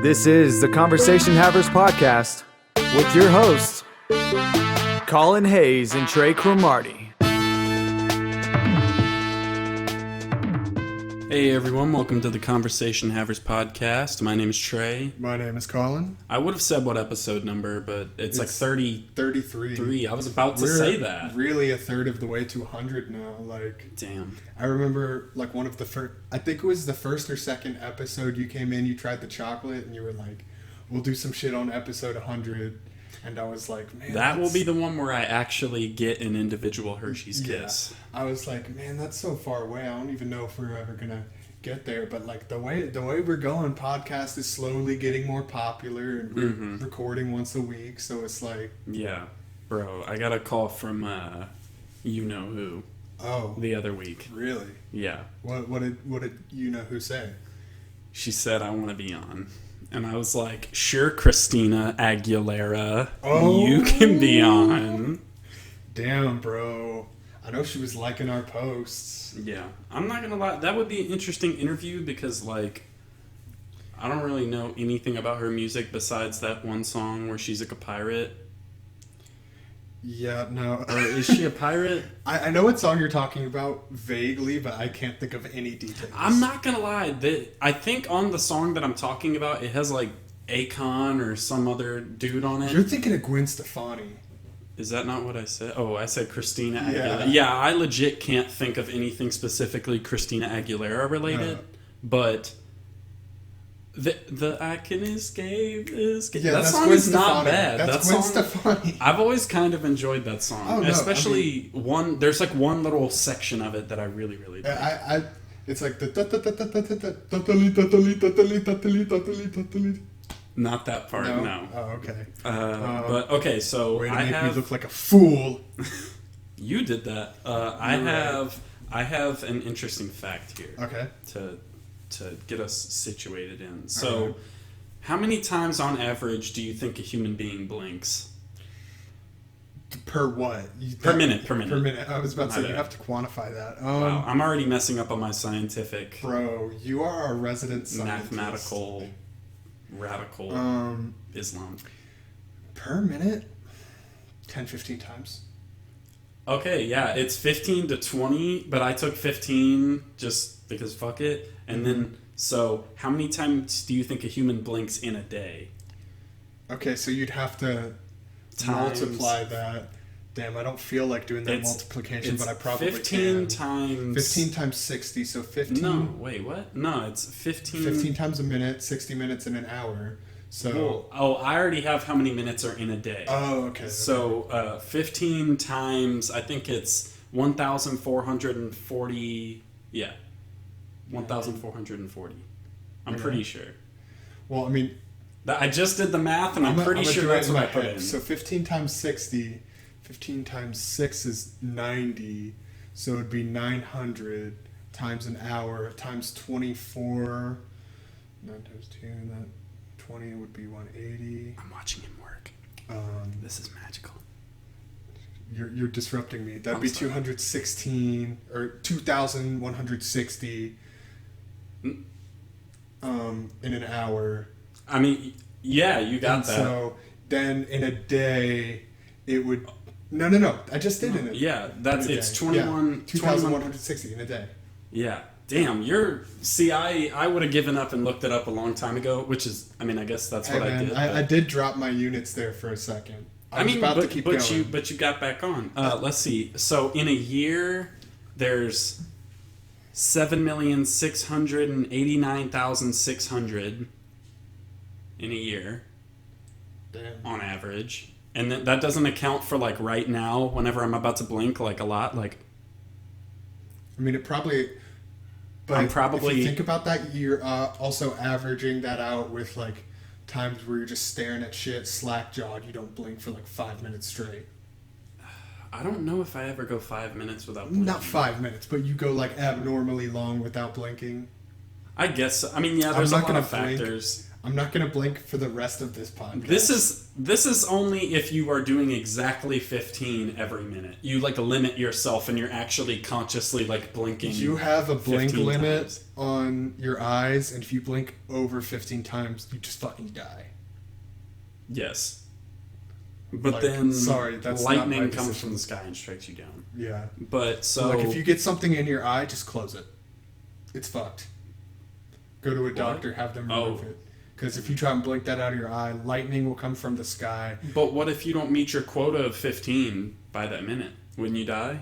This is the Conversation Havers podcast with your hosts, Collin Hayes and Trey Cromartie. Hey everyone, welcome to the Conversation Havers podcast. My name is Trey. My name is Collin. I would have said what episode number, but it's like 33. I was about to say that. Really a third of the way to 100 now. Damn. I remember one of the first, I think it was the first or second episode you came in, you tried the chocolate and you were like, we'll do some shit on episode 100. And I was like, man. That will be the one where I actually get an individual Hershey's Kiss. I was like, man, that's so far away. I don't even know if we're ever going to get there. But the way we're going, podcast is slowly getting more popular and we're recording once a week. So it's like. Yeah. Bro, I got a call from you know who. Oh. The other week. Really? Yeah. What did you know who say? She said, I want to be on. And I was like, sure, Christina Aguilera, you can be on. Damn, bro. I know she was liking our posts. Yeah. I'm not going to lie. That would be an interesting interview because, I don't really know anything about her music besides that one song where she's like a pirate. Yeah, no. Or is she a pirate? I know what song you're talking about vaguely, but I can't think of any details. I'm not going to lie. I think on the song that I'm talking about, it has Akon or some other dude on it. You're thinking of Gwen Stefani. Is that not what I said? Oh, I said Christina Aguilera. Yeah, I legit can't think of anything specifically Christina Aguilera related, but... The I can escape. Yeah, that song Gwen is Stefani. not bad. That's Gwen Stefani. I've always kind of enjoyed that song. Oh, no, especially one. There's one little section of it that I really, really like. It's like the. Not that part. No. Oh, okay. But okay, so way to make me look like a fool. You did that. I have an interesting fact here. Okay. To get us situated in. So, how many times on average do you think a human being blinks? Per what? Per minute. Per minute. I was about to say, you have to quantify that. Wow, I'm already messing up on my scientific... Bro, you are a resident scientist. Mathematical, radical Islam. Per minute? 10, 15 times. Okay, yeah, it's 15 to 20, but I took 15 just because fuck it. And then, so how many times do you think a human blinks in a day? Okay, so you'd have to multiply that. Damn, I don't feel like doing that multiplication, but I probably 15 can. times... 15 times 60, so 15... No, wait, what? No, it's 15... 15 times a minute, 60 minutes in an hour. So... I already have how many minutes are in a day. Oh, okay. So, 15 times, I think it's 1,440... Yeah. 1,440. I'm pretty sure. Well, I mean... I just did the math, and I'm pretty sure that's what I put in. So 15 times 60, 15 times 6 is 90, so it would be 900 times an hour, times 24, 9 times 2, that 20 would be 180. I'm watching him work. This is magical. You're disrupting me. That'd be 216, or 2,160 in an hour. I mean, yeah, you got that. So then in a day, it would... No. I just did it. Yeah, it's 21... 2,160 in a day. Yeah. Damn, See, I would have given up and looked it up a long time ago, which is... I mean, I guess that's what I did. I did drop my units there for a second. But you got back on. Let's see. So in a year, there's 7,689,600 in a year. Damn. On average. And that doesn't account for right now, whenever I'm about to blink, a lot. I mean, it probably... But if you think about that, you're also averaging that out with times where you're just staring at shit, slack-jawed, you don't blink for 5 minutes straight. I don't know if I ever go 5 minutes without blinking. Not 5 minutes, but you go abnormally long without blinking. I guess so. I mean, yeah, there's a lot of factors. I'm not going to blink for the rest of this podcast. This is only if you are doing exactly 15 every minute. You like limit yourself and you're actually consciously like blinking. You have a blink limit times on your eyes, and if you blink over 15 times, you just fucking die. Yes. But Like, then sorry, that's not my lightning comes decision. from the sky and strikes you down. Yeah. But so Like, if you get something in your eye, just close it. It's fucked. Go to a doctor, have them remove it. Because if you try and blink that out of your eye, lightning will come from the sky. But what if you don't meet your quota of 15 by that minute? Wouldn't you die?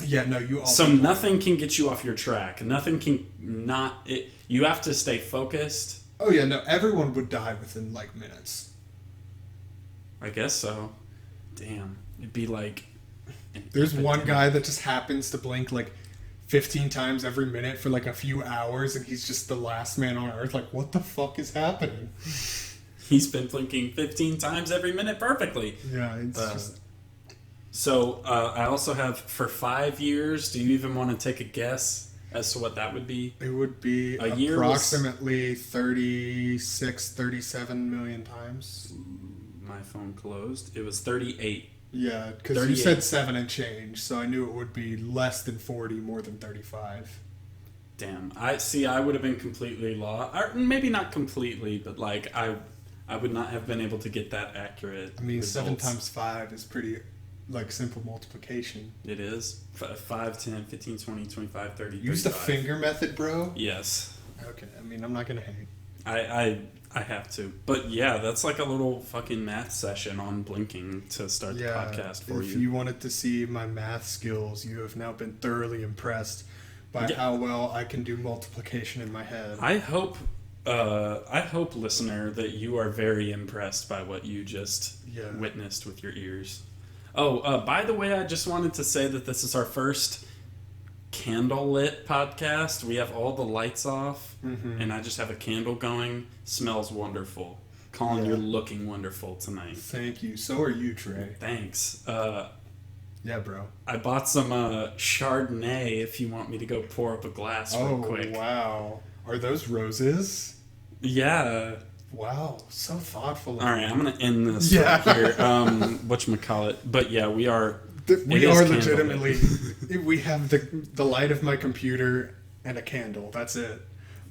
Yeah, no, you also... So nothing can get you off your track. Nothing can not... you have to stay focused. Oh, yeah, no, everyone would die within, like, minutes. I guess so. Damn. It'd be like... There's one guy that just happens to blink, like, 15 times every minute for, like, a few hours, and he's just the last man on Earth. Like, what the fuck is happening? He's been blinking 15 times every minute perfectly. Yeah, it's just... So, I also have, for 5 years, do you even want to take a guess as to what that would be? It would be A year approximately 36, 37 million times. My phone closed. It was 38. Yeah, because you said 7 and change, so I knew it would be less than 40, more than 35. Damn. I would have been completely lost. Or maybe not completely, but like, I would not have been able to get that accurate. I mean, results. 7 times 5 is pretty, like, simple multiplication. It is. 5, 10, 15, 20, 25, 30, Use 35. the finger method, bro? Yes. Okay, I mean, I'm not going to hate. I have to. But yeah, that's like a little fucking math session on blinking to start the podcast for you. If you wanted to see my math skills, you have now been thoroughly impressed by how well I can do multiplication in my head. I hope, listener, that you are very impressed by what you just witnessed with your ears. Oh, by the way, I just wanted to say that this is our first candlelit podcast. We have all the lights off, and I just have a candle going. Smells wonderful. Collin, you're looking wonderful tonight. Thank you. So are you, Trey. Thanks. Yeah, bro. I bought some Chardonnay if you want me to go pour up a glass real quick. Oh, wow. Are those roses? Yeah. Wow. So thoughtful. All right, I'm going to end this right here. Whatchamacallit. But yeah, we are... We are legitimately... we have the light of my computer and a candle. That's it.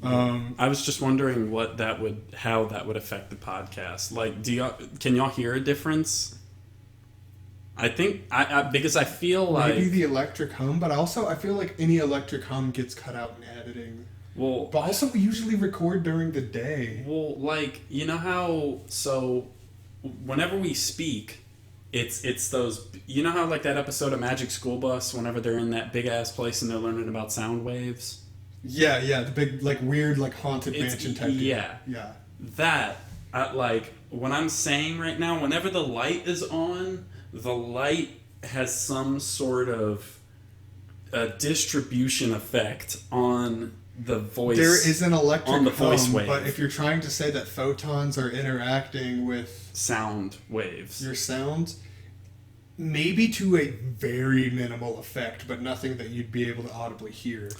I was just wondering how that would affect the podcast. Like, can y'all hear a difference? I think because I feel like maybe the electric hum, but also I feel like any electric hum gets cut out in editing. Well, but also we usually record during the day. Well, like, you know how whenever we speak, it's those, you know how like that episode of Magic School Bus, whenever they're in that big ass place and they're learning about sound waves. Yeah, the big, like, weird, like, haunted mansion type. Yeah. That, like, what I'm saying right now, whenever the light is on, the light has some sort of distribution effect on the voice. There is an electric on the voice wave. But if you're trying to say that photons are interacting with sound waves, your sound, maybe to a very minimal effect, but nothing that you'd be able to audibly hear.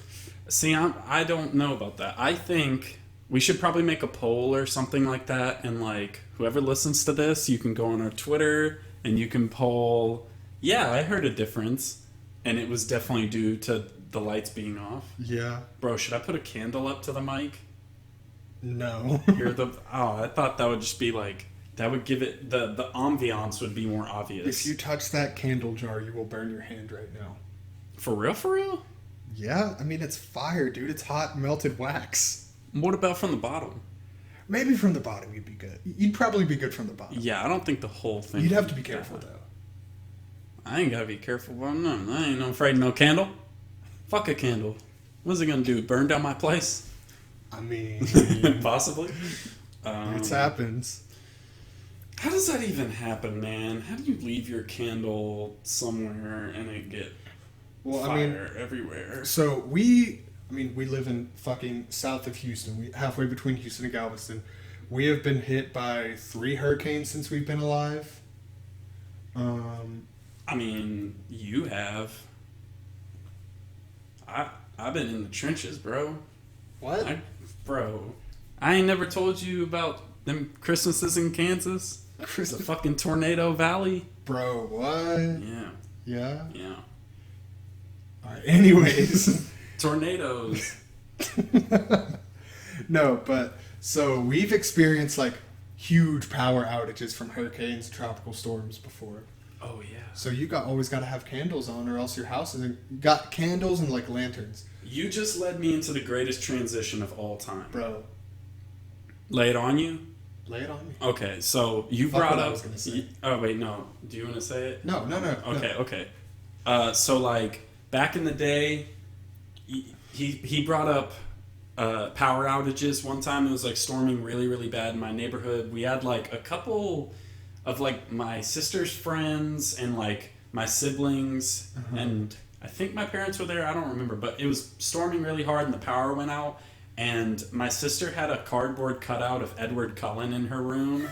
See, I don't know about that. I think we should probably make a poll or something like that, and like whoever listens to this, you can go on our Twitter and you can poll. Yeah, I heard a difference, and it was definitely due to the lights being off. Yeah, bro, should I put a candle up to the mic? No. I thought that would just be like, that would give it the ambiance would be more obvious. If you touch that candle jar, you will burn your hand right now. For real? For real? Yeah, I mean, it's fire, dude. It's hot melted wax. What about from the bottom? Maybe from the bottom you'd be good. You'd probably be good from the bottom. Yeah, I don't think the whole thing. You'd have to be careful, though. I ain't gotta be careful. Well, no, I ain't afraid of no candle. Fuck a candle. What's it gonna do? Burn down my place? I mean... Possibly. It happens. How does that even happen, man? How do you leave your candle somewhere and it get fire everywhere? So we live in fucking south of Houston. Halfway between Houston and Galveston. We have been hit by 3 hurricanes since we've been alive. I mean, you have. I've been in the trenches, bro. What? Bro, I ain't never told you about them Christmases in Kansas. The fucking Tornado Valley. Bro, what? Yeah. Yeah? Yeah. Alright, anyways. Tornadoes. No, but so we've experienced like huge power outages from hurricanes, tropical storms before. Oh yeah. So you always got to have candles on, or else your house isn't. Got candles and like lanterns. You just led me into the greatest transition of all time. Bro, Lay it on you? lay it on me. Okay, so you Fuck brought what I up. was gonna say. Oh wait, no. Do you want to say it? No. Okay. So like back in the day, he brought up power outages one time. It was like storming really, really bad in my neighborhood. We had like a couple of like my sister's friends and like my siblings and I think my parents were there. I don't remember, but it was storming really hard and the power went out. And my sister had a cardboard cutout of Edward Cullen in her room.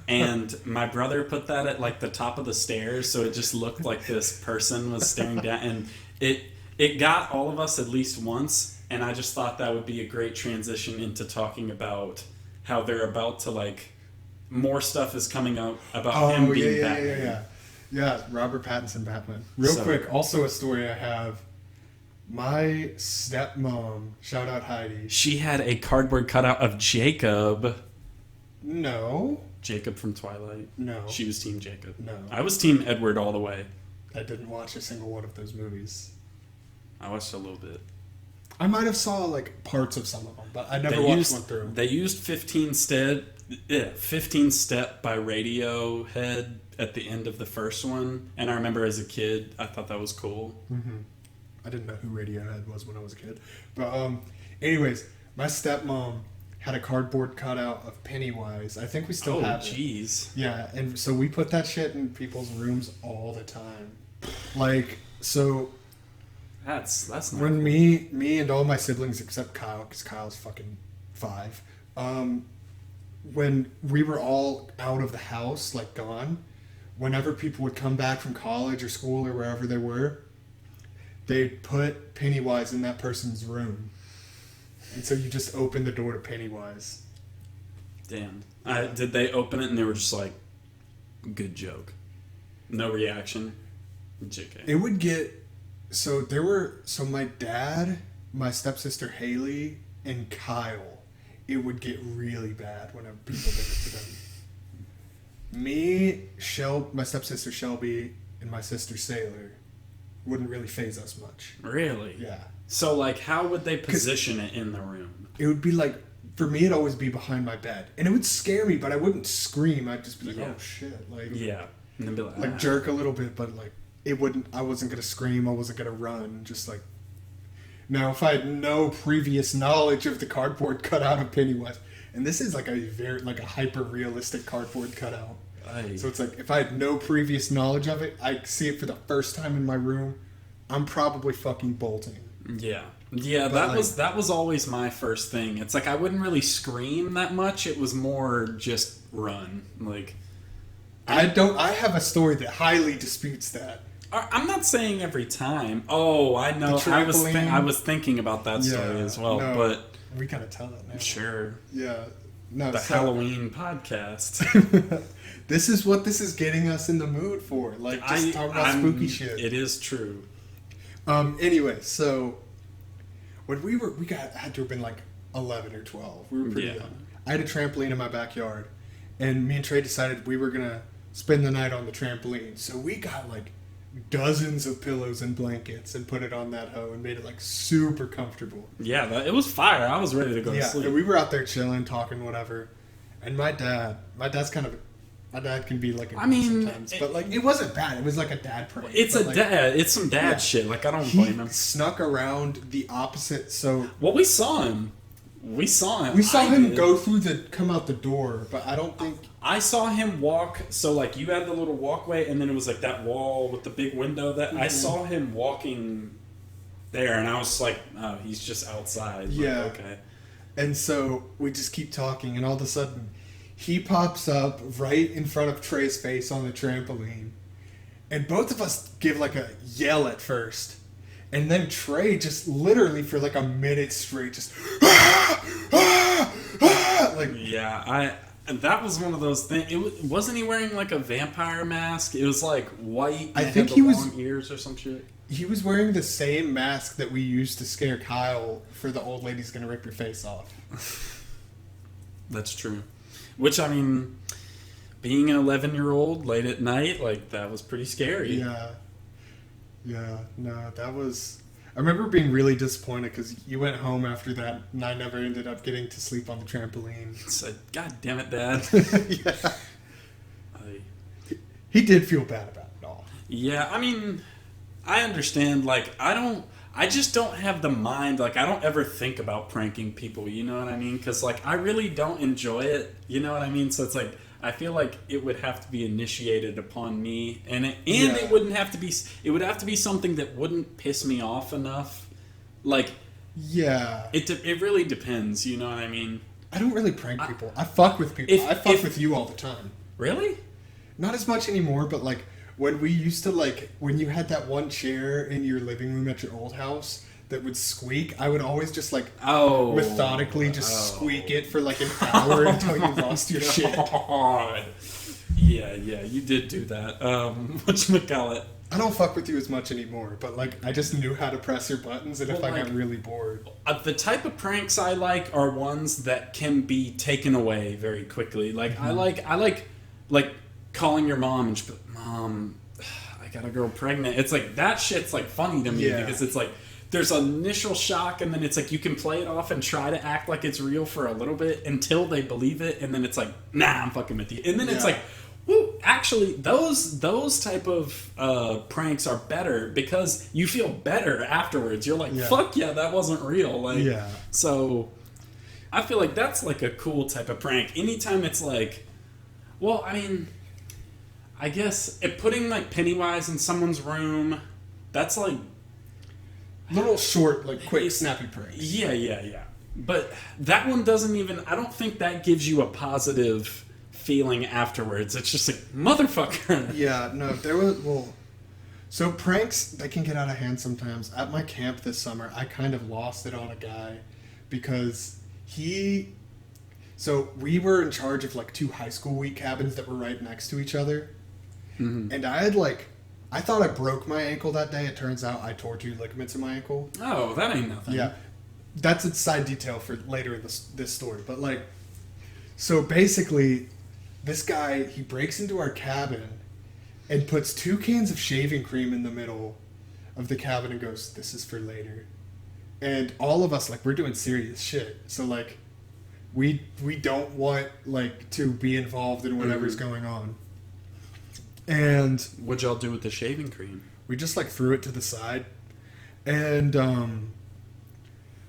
And my brother put that at like the top of the stairs, so it just looked like this person was staring down. And it got all of us at least once. And I just thought that would be a great transition into talking about how they're about to like more stuff is coming out about him being Batman. Yeah, Robert Pattinson Batman. Real quick, also a story I have. My stepmom, shout out Heidi. She had a cardboard cutout of Jacob. No. Jacob from Twilight. No. She was Team Jacob. No. I was Team Edward all the way. I didn't watch a single one of those movies. I watched a little bit. I might have saw like parts of some of them, but I never watched one through. They used 15 Step by Radiohead at the end of the first one, and I remember as a kid, I thought that was cool. Mm-hmm. I didn't know who Radiohead was when I was a kid. But anyways, my stepmom had a cardboard cutout of Pennywise. I think we still have it. Oh, jeez. Yeah, and so we put that shit in people's rooms all the time. Like, so... That's not when cool. me and all my siblings except Kyle, because Kyle's fucking 5, when we were all out of the house, like gone, whenever people would come back from college or school or wherever they were, they'd put Pennywise in that person's room. And so you just open the door to Pennywise. Damn. Did they open it and they were just like, good joke? No reaction? JK. It would get... So my dad, my stepsister Haley, and Kyle, it would get really bad whenever people did it to them. Me, my stepsister Shelby, and my sister Sailor wouldn't really faze us much. Really? Yeah. So, like, how would they position it in the room? It would be like, for me, it'd always be behind my bed. And it would scare me, but I wouldn't scream. I'd just be like, oh shit. Like, yeah. And then be like jerk a little bit, but like, I wasn't going to scream, I wasn't going to run, just like... Now, if I had no previous knowledge of the cardboard cutout of Pennywise, and this is like a hyper-realistic cardboard cutout. Aye. So it's like, if I had no previous knowledge of it, I see it for the first time in my room, I'm probably fucking bolting. Yeah. Yeah, that was always my first thing. It's like I wouldn't really scream that much. It was more just run. Like I have a story that highly disputes that. I'm not saying every time. Oh, I know. I was thinking about that story as well, no, but we kind of tell it now. Sure. Yeah. No. Halloween podcast. This is what this is getting us in the mood for. Like, just talk about spooky shit. It is true. Anyway, so when we had to have been like 11 or 12. We were pretty young. I had a trampoline in my backyard, and me and Trey decided we were gonna spend the night on the trampoline. So we got like dozens of pillows and blankets and put it on that hoe and made it like super comfortable. Yeah, it was fire. I was ready to go to sleep. And we were out there chilling, talking, whatever. And my dad can be like sometimes, but like it wasn't bad. It was like a dad prank. It's some dad shit. Like I don't blame him. He snuck around the opposite. So we saw him. We saw him come out the door, but I don't think I saw him walk. So like you had the little walkway, and then it was like that wall with the big window. That I saw him walking there, and I was like, oh, he's just outside. Yeah. Like, okay. And so we just keep talking, and all of a sudden, he pops up right in front of Trey's face on the trampoline, and both of us give like a yell at first. And then Trey just literally for like a minute straight just like And that was one of those things. Wasn't he wearing like a vampire mask? It was like white. And I think had he the was long ears or some shit. He was wearing the same mask that we used to scare Kyle for the old lady's gonna rip your face off. That's true. Which, I mean, being an 11-year-old late at night, like, that was pretty scary. Yeah, no, that was... I remember being really disappointed because you went home after that and I never ended up getting to sleep on the trampoline. Said, God damn it, Dad. Yeah. He did feel bad about it all. Yeah, I mean, I understand. Like, I just don't have the mind. Like, I don't ever think about pranking people, you know what I mean? Because, like, I really don't enjoy it, you know what I mean? So it's like, I feel like it would have to be initiated upon me, and it wouldn't have to be. It would have to be something that wouldn't piss me off enough. Like, yeah, it really depends. You know what I mean? I don't really prank people. I fuck with people. I fuck with you all the time. Really? Not as much anymore, but like when we used to when you had that one chair in your living room at your old house that would squeak, I would always just methodically squeak it for like an hour until you lost your shit. Yeah, you did do that. Whatchamacallit? I don't fuck with you as much anymore, but like I just knew how to press your buttons, and if I got really bored. The type of pranks I like are ones that can be taken away very quickly. Like I like calling your mom and she'll be like, Mom, I got a girl pregnant. It's like that shit's like funny to me because it's like there's initial shock, and then it's like you can play it off and try to act like it's real for a little bit until they believe it, and then it's like, nah, I'm fucking with you. And then it's like, woo, actually, those type of pranks are better because you feel better afterwards. You're like, fuck yeah, that wasn't real. Like, so I feel like that's like a cool type of prank. Anytime it's like, well, I mean, I guess putting like Pennywise in someone's room, that's like little short, like quick, snappy pranks. Yeah. But that one doesn't even... I don't think that gives you a positive feeling afterwards. It's just like, motherfucker. Yeah, no, there was... Well, so pranks, they can get out of hand sometimes. At my camp this summer, I kind of lost it on a guy because So we were in charge of like 2 high school week cabins that were right next to each other. Mm-hmm. And I had I thought I broke my ankle that day. It turns out I tore 2 ligaments in my ankle. Oh, that ain't nothing. Yeah. That's a side detail for later in this story. But so basically, this guy, he breaks into our cabin and puts 2 cans of shaving cream in the middle of the cabin and goes, "This is for later." And all of us, we're doing serious shit. So we don't want to be involved in whatever's going on. And what'd y'all do with the shaving cream? We just threw it to the side. And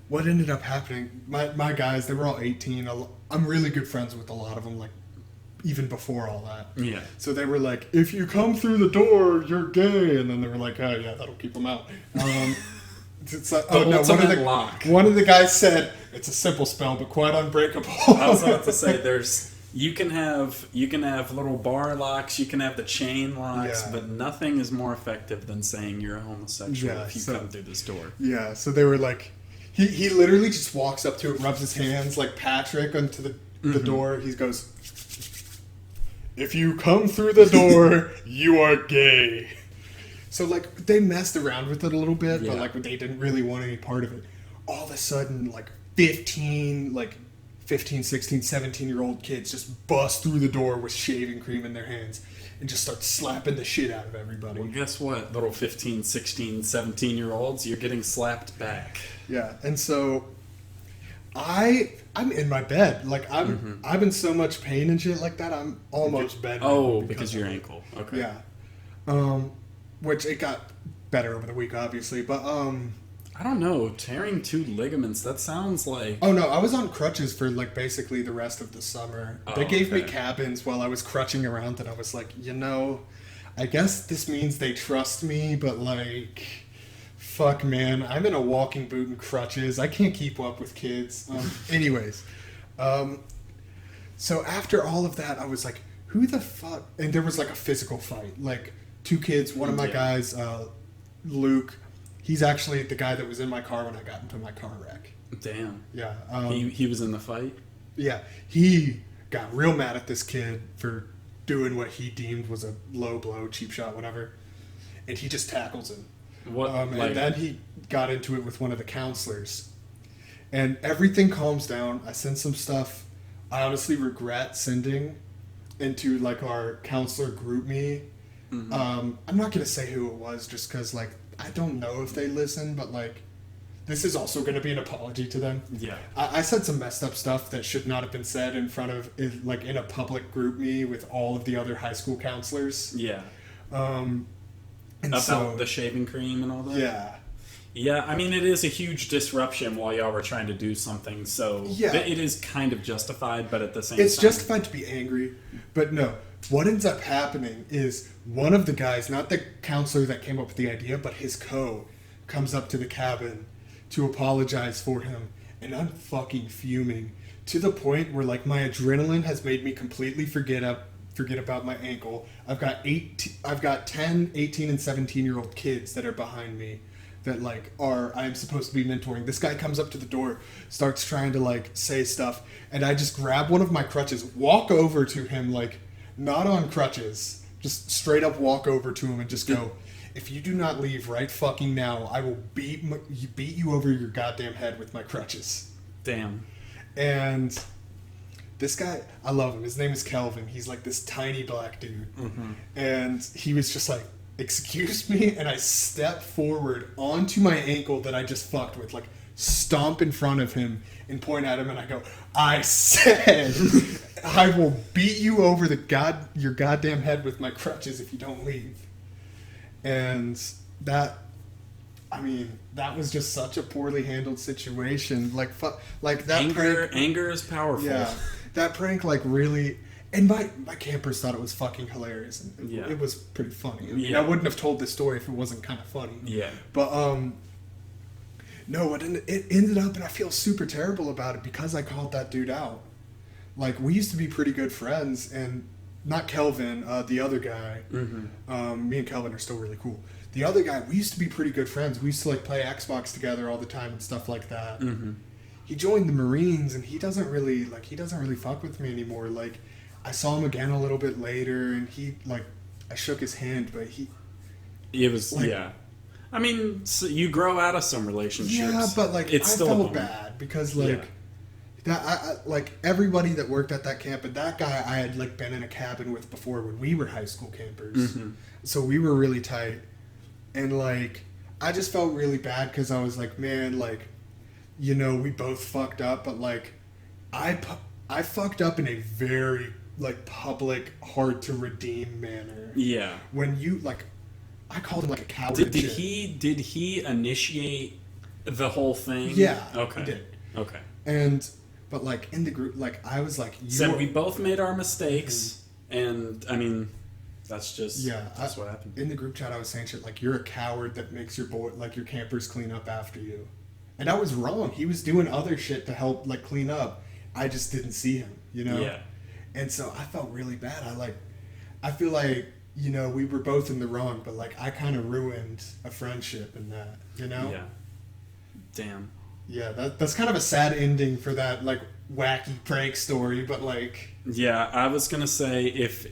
what ended up happening, my guys, they were all 18. I'm really good friends with a lot of them, even before all that. Yeah. So they were like, "If you come through the door, you're gay." And then they were like, "Oh yeah, that'll keep them out." One of the guys said, "It's a simple spell, but quite unbreakable." I was about to say, you can have little bar locks, you can have the chain locks, but nothing is more effective than saying you're a homosexual if you come through this door. Yeah, so they were like, he literally just walks up to it, rubs his hands like Patrick onto the door. He goes, "If you come through the door, you are gay." So they messed around with it a little bit, but they didn't really want any part of it. All of a sudden, 15, 16, 17-year-old kids just bust through the door with shaving cream in their hands and just start slapping the shit out of everybody. Well, guess what, little 15, 16, 17-year-olds? You're getting slapped back. Yeah, and so I'm in my bed. I'm in so much pain and shit like that, I'm almost bedridden. Oh, because of your ankle. Okay. Yeah. Which it got better over the week, obviously, but I don't know, tearing 2 ligaments, that sounds like... Oh, no, I was on crutches for, basically the rest of the summer. They gave me cabins while I was crutching around, and I was like, I guess this means they trust me, but, fuck, man, I'm in a walking boot and crutches. I can't keep up with kids. Anyways, so after all of that, I was like, who the fuck... And there was, a physical fight. 2 kids, one of my guys, Luke... He's actually the guy that was in my car when I got into my car wreck. Damn. Yeah. He was in the fight? Yeah, he got real mad at this kid for doing what he deemed was a low blow, cheap shot, whatever. And he just tackles him. And then he got into it with one of the counselors. And everything calms down. I send some stuff I honestly regret sending into, like, our counselor group me. Mm-hmm. I'm not going to say who it was just because, like, I don't know if they listen, but, like, this is also going to be an apology to them. Yeah. I said some messed up stuff that should not have been said in front of, like, in a public group me with all of the other high school counselors. Yeah. And about the shaving cream and all that? Yeah. Yeah, I mean, it is a huge disruption while y'all were trying to do something, so it is kind of justified, but at the same time... It's justified to be angry, but no. What ends up happening is one of the guys, not the counselor that came up with the idea, but his comes up to the cabin to apologize for him, and I'm fucking fuming to the point where, like, my adrenaline has made me completely forget about my ankle. I've got 10, 18, and 17-year-old kids that are behind me that, like, I'm supposed to be mentoring. This guy comes up to the door, starts trying to, like, say stuff, and I just grab one of my crutches, walk over to him, like, not on crutches, just straight up walk over to him and just go, if you do not leave right fucking now, I will beat you over your goddamn head with my crutches. Damn. And this guy, I love him. His name is Kelvin. He's like this tiny black dude. Mm-hmm. And he was just like, excuse me? And I step forward onto my ankle that I just fucked with, like stomp in front of him and point at him and I go, I said I will beat you over your goddamn head with my crutches if you don't leave. And that was just such a poorly handled situation. Like that anger is powerful. Yeah, that prank like really, and my campers thought it was fucking hilarious, and it was pretty funny. I mean, I wouldn't have told this story if it wasn't kind of funny. Yeah, but no, it ended up, and I feel super terrible about it because I called that dude out. Like, we used to be pretty good friends, and not Kelvin, the other guy. Mm-hmm. Me and Kelvin are still really cool. The other guy, we used to be pretty good friends. We used to, like, play Xbox together all the time and stuff like that. Mm-hmm. He joined the Marines, and he doesn't really fuck with me anymore. Like, I saw him again a little bit later, and I shook his hand, but it was, like, yeah. I mean, so you grow out of some relationships. Yeah, but, like, it's still felt bad because, like, that like everybody that worked at that camp, and that guy I had, like, been in a cabin with before when we were high school campers. Mm-hmm. So we were really tight. And, like, I just felt really bad because I was like, man, like, you know, we both fucked up, but, like, I fucked up in a very, like, public, hard to redeem manner. Yeah. When you, like, I called him, like, a coward. Did he initiate the whole thing? Yeah. Okay. He did. Okay. But, like, in the group, like, I was like... we both made our mistakes, and, I mean, that's just... Yeah. That's what happened. In the group chat, I was saying shit like, you're a coward that makes your campers clean up after you. And I was wrong. He was doing other shit to help, like, clean up. I just didn't see him, you know? Yeah. And so I felt really bad. I feel like, you know, we were both in the wrong, but, like, I kind of ruined a friendship in that, you know? Yeah. Damn. Yeah, that's kind of a sad ending for that, like, wacky prank story, but, like... Yeah, I was going to say, if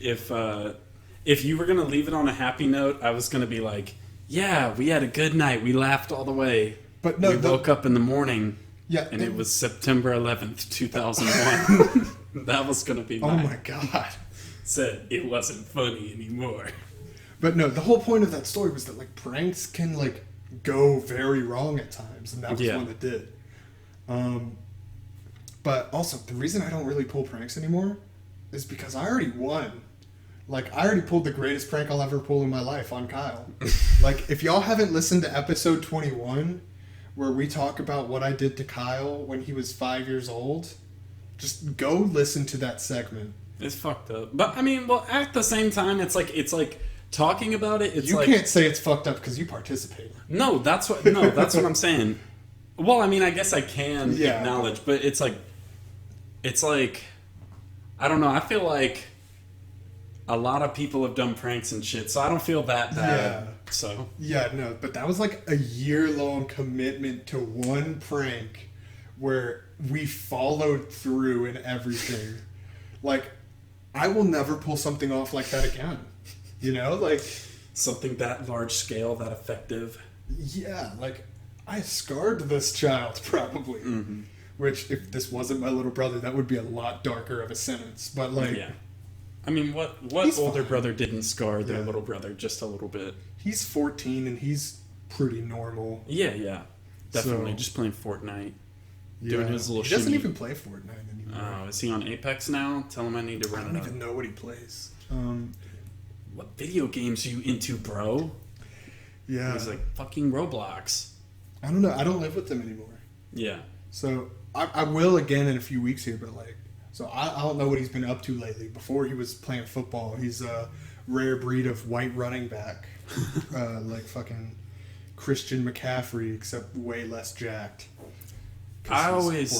you were going to leave it on a happy note, I was going to be like, yeah, we had a good night. We laughed all the way. But no, we woke up in the morning, and it was September 11th, 2001. That was going to be Oh, my God. Said it wasn't funny anymore. But no, the whole point of that story was that, like, pranks can, like, go very wrong at times, and that was one that did. But also, the reason I don't really pull pranks anymore is because I already won. Like, I already pulled the greatest prank I'll ever pull in my life on Kyle. Like, if y'all haven't listened to episode 21, where we talk about what I did to Kyle when he was 5 years old, just go listen to that segment. It's fucked up. But, I mean, well, at the same time, it's like talking about it, you can't say it's fucked up because you participate. No, that's what I'm saying. Well, I mean, I guess I can acknowledge, but it's like I don't know, I feel like a lot of people have done pranks and shit, so I don't feel that bad. Yeah. So yeah, no, but that was like a year-long commitment to one prank where we followed through in everything. Like, I will never pull something off like that again. You know, like something that large scale, that effective. Yeah, like I scarred this child probably. Mm-hmm. Which, if this wasn't my little brother, that would be a lot darker of a sentence. But like, yeah. I mean, what older brother didn't scar their little brother just a little bit? He's 14 and he's pretty normal. Yeah. Definitely. Just playing Fortnite. Yeah. Doing his little He doesn't even play Fortnite anymore. Oh, is he on Apex now? Tell him I need to run it up. I don't even know what he plays. What video games are you into, bro? Yeah. He's like, fucking Roblox. I don't know. I don't live with them anymore. Yeah. So, I will again in a few weeks here, but like, so I don't know what he's been up to lately. Before he was playing football, he's a rare breed of white running back. Like fucking Christian McCaffrey, except way less jacked. I always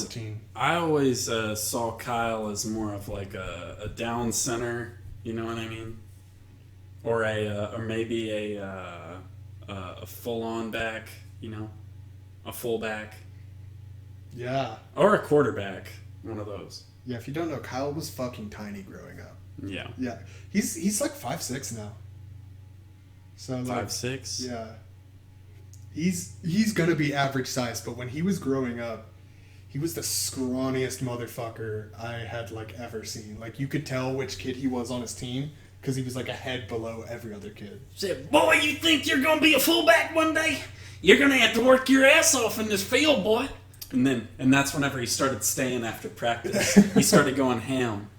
saw Kyle as more of like a down center, you know what I mean? Or maybe a full-on back, you know? A fullback. Yeah. Or a quarterback. One of those. Yeah, if you don't know, Kyle was fucking tiny growing up. Yeah. Yeah. He's like 5'6" now. So like 5'6"? Yeah. He's gonna be average size, but when he was growing up, he was the scrawniest motherfucker I had like ever seen. Like you could tell which kid he was on his team because he was like a head below every other kid. Said, boy, you think you're gonna be a fullback one day? You're gonna have to work your ass off in this field, boy. And that's whenever he started staying after practice. He started going ham.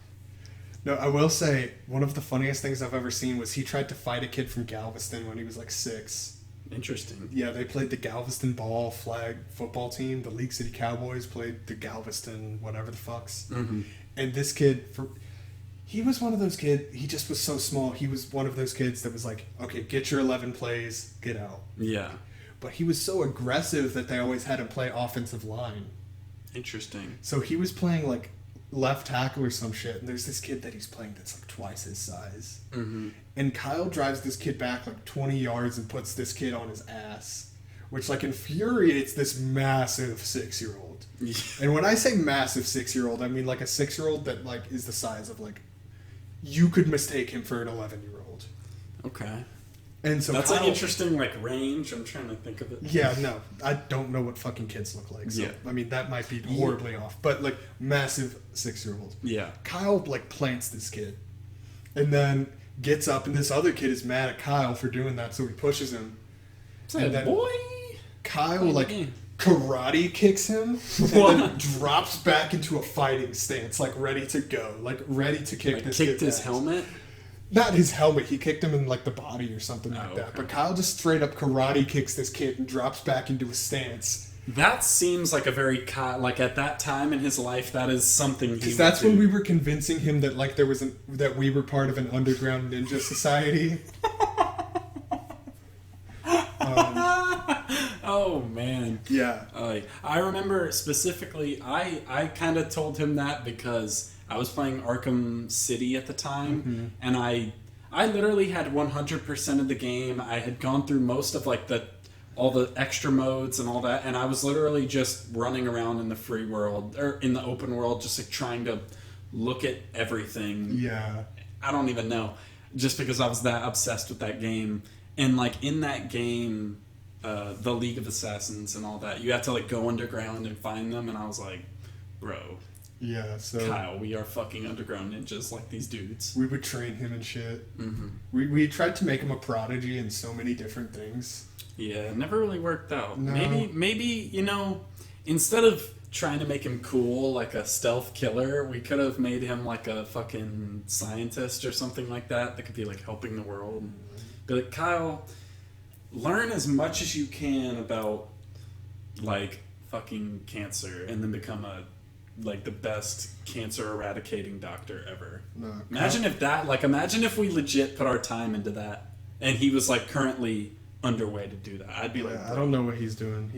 No, I will say, one of the funniest things I've ever seen was he tried to fight a kid from Galveston when he was like 6. Interesting. Yeah, they played the Galveston Ball flag football team. The League City Cowboys played the Galveston whatever the fucks. Mm-hmm. And this kid, he was one of those kids, he just was so small. He was one of those kids that was like, okay, get your 11 plays, get out. Yeah. But he was so aggressive that they always had him play offensive line. Interesting. So he was playing like left tackle or some shit, and there's this kid that he's playing that's like twice his size. Mm-hmm. And Kyle drives this kid back like 20 yards and puts this kid on his ass, which like infuriates this massive 6-year-old. And when I say massive 6-year-old, I mean like a 6-year-old that like is the size of like, you could mistake him for an 11-year-old. Okay. And so that's Kyle, an interesting like range. I'm trying to think of it. Yeah, no, I don't know what fucking kids look like. So I mean that might be horribly off, but like massive 6-year-old. Yeah. Kyle like plants this kid, and then gets up, and this other kid is mad at Kyle for doing that, so he pushes him. And then boy, Kyle like karate kicks him, and then drops back into a fighting stance, like ready to go, like ready to kick this kid. Kicked his helmet. Not his helmet. He kicked him in like the body or something like that. But Kyle just straight up karate kicks this kid and drops back into a stance. That seems like a very like at that time in his life, that is something. Because that's when we were convincing him that like that we were part of an underground ninja society. Oh man. Yeah. I remember specifically. I kind of told him that because I was playing Arkham City at the time, and I literally had 100% of the game. I had gone through most of like all the extra modes and all that, and I was literally just running around in the free world or in the open world, just like trying to look at everything. Yeah. I don't even know, just because I was that obsessed with that game. And like in that game, the League of Assassins and all that, you have to like go underground and find them, and I was like, bro. Yeah, so Kyle, we are fucking underground ninjas like these dudes. We would train him and shit. Mm-hmm. We tried to make him a prodigy in so many different things. Yeah, it never really worked out. No. Maybe instead of trying to make him cool like a stealth killer, we could have made him like a fucking scientist or something like that could be like helping the world. Be like, Kyle, learn as much as you can about like fucking cancer, and then become like the best cancer eradicating doctor ever. No, imagine if we legit put our time into that, and he was like currently underway to do that. I'd be like, I don't know what he's doing.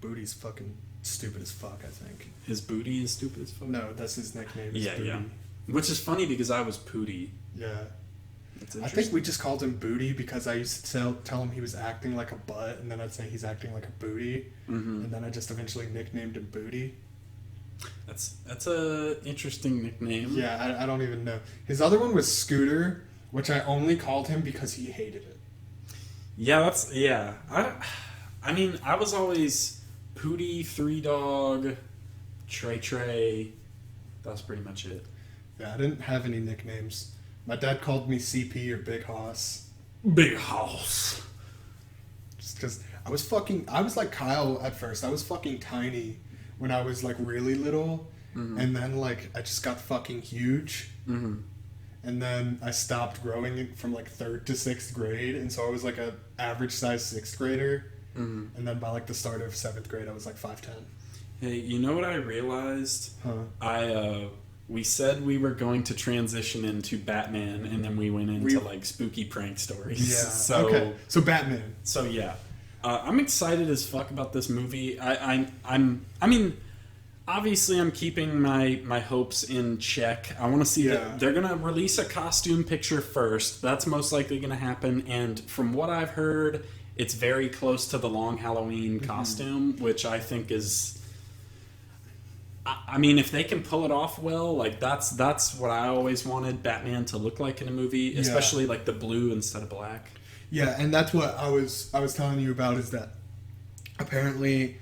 Booty's fucking stupid as fuck, I think. His booty is stupid as fuck? No, that's his nickname. Yeah. Which is funny because I was Pooty. Yeah. That's I interesting. think we just called him Booty because I used to tell him he was acting like a butt, and then I'd say he's acting like a booty, and then I just eventually nicknamed him Booty. That's a interesting nickname. Yeah, I don't even know. His other one was Scooter, which I only called him because he hated it. Yeah, I mean, I was always Pootie, Three Dog, Trey. That was pretty much it. Yeah, I didn't have any nicknames. My dad called me CP or Big Hoss. Big House. Just because I was like Kyle at first. I was fucking tiny when I was like really little. And then like I just got fucking huge. And then I stopped growing from like 3rd to 6th grade. And so I was like a average size 6th grader. And then by like the start of 7th grade, I was like 5'10". Hey, you know what I realized? We said we were going to transition into Batman, and then we went into like spooky prank stories. Yeah. Okay. So Batman. So yeah, I'm excited as fuck about this movie. I mean, obviously I'm keeping my hopes in check. I want to see that they're gonna release a costume picture first. That's most likely gonna happen. And from what I've heard, it's very close to the Long Halloween costume, which I think is. I mean, if they can pull it off well, like that's what I always wanted Batman to look like in a movie, especially like the blue instead of black. Yeah, and that's what I was telling you about, is that apparently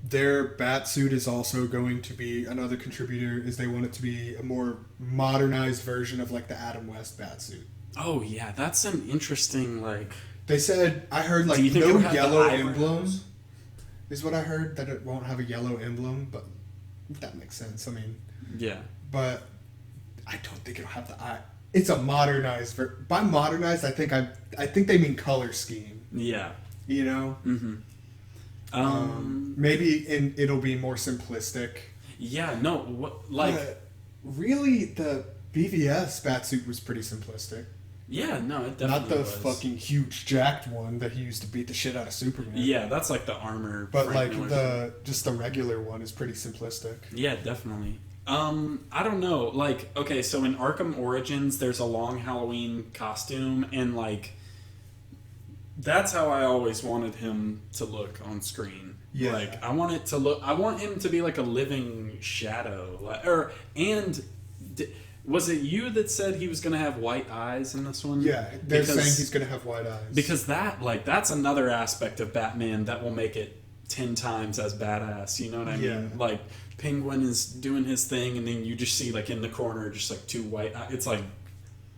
their bat suit is also going to be another contributor, is they want it to be a more modernized version of like the Adam West bat suit. Oh yeah, that's an interesting like. They said, I heard like no yellow emblem is what I heard, that it won't have a yellow emblem, but that makes sense. I mean, yeah, but I don't think it'll have the eye. It's a modernized. By modernized, I think they mean color scheme. Yeah, you know. Maybe it'll be more simplistic. Yeah. No. What like? Really, the BVS batsuit was pretty simplistic. Yeah. No, it definitely not the was. fucking huge jacked one that he used to beat the shit out of Superman. Yeah, that's like the armor. But like the regular one is pretty simplistic. Yeah, definitely. I don't know. Like, okay, so in Arkham Origins, there's a Long Halloween costume, and like, that's how I always wanted him to look on screen. Yeah. Like, I want him to be like a living shadow. Was it you that said he was going to have white eyes in this one? Yeah, they're saying he's going to have white eyes. Because that's another aspect of Batman that will make it 10 times as badass. You know what I mean? Like, Penguin is doing his thing, and then you just see, like, in the corner, just, like, 2 white eyes. It's, like,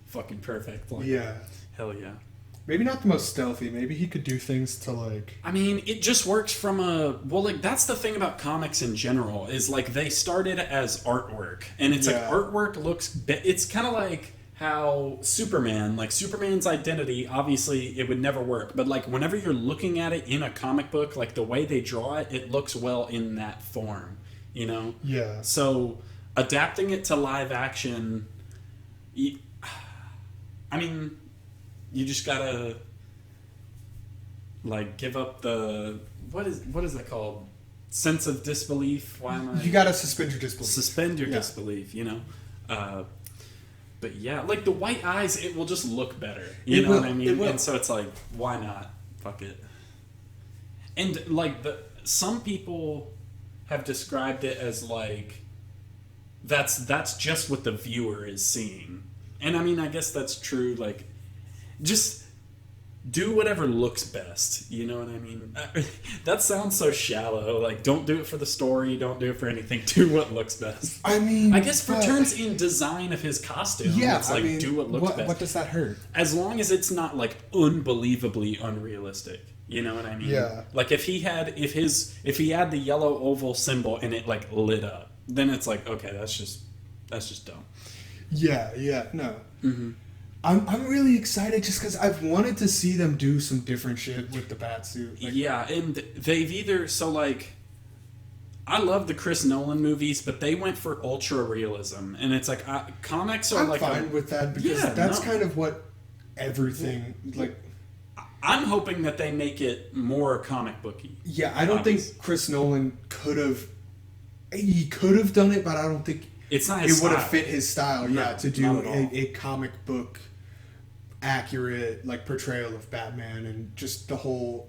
fucking perfect. Like, yeah. Hell yeah. Maybe not the most stealthy. Maybe he could do things to, like... I mean, it just works from a... Well, like, that's the thing about comics in general, is, like, they started as artwork. And it's, like, artwork looks... It's kind of like how Superman... Like, Superman's identity, obviously, it would never work. But, like, whenever you're looking at it in a comic book, like, the way they draw it, it looks well in that form. You know? Yeah. So, adapting it to live action... I mean... You just gotta, like, give up the what is that called? Sense of disbelief. Why am I? You gotta suspend your disbelief. Suspend your disbelief. You know, but yeah, like the white eyes, it will just look better. You know what I mean? And so it's like, why not? Fuck it. And like some people have described it as like that's just what the viewer is seeing, and I mean, I guess that's true. Like. Just do whatever looks best. You know what I mean? That sounds so shallow. Like, don't do it for the story. Don't do it for anything. Do what looks best. I mean... I guess for turns in design of his costume, it's like, do what looks best. What does that hurt? As long as it's not, like, unbelievably unrealistic. You know what I mean? Yeah. Like, if he had the yellow oval symbol and it, like, lit up, then it's like, okay, that's just dumb. Yeah, no. Mm-hmm. I'm really excited just because I've wanted to see them do some different shit with the Batsuit. Like, yeah, and they've either... So, like... I love the Chris Nolan movies, but they went for ultra realism. And it's like... comics are I'm like... I'm fine with that because that's kind of what everything... Like... I'm hoping that they make it more comic booky. Yeah, I don't think Chris Nolan could have... He could have done it, but I don't think... It's not his style. It would have fit his style, to do a comic book accurate like portrayal of Batman and just the whole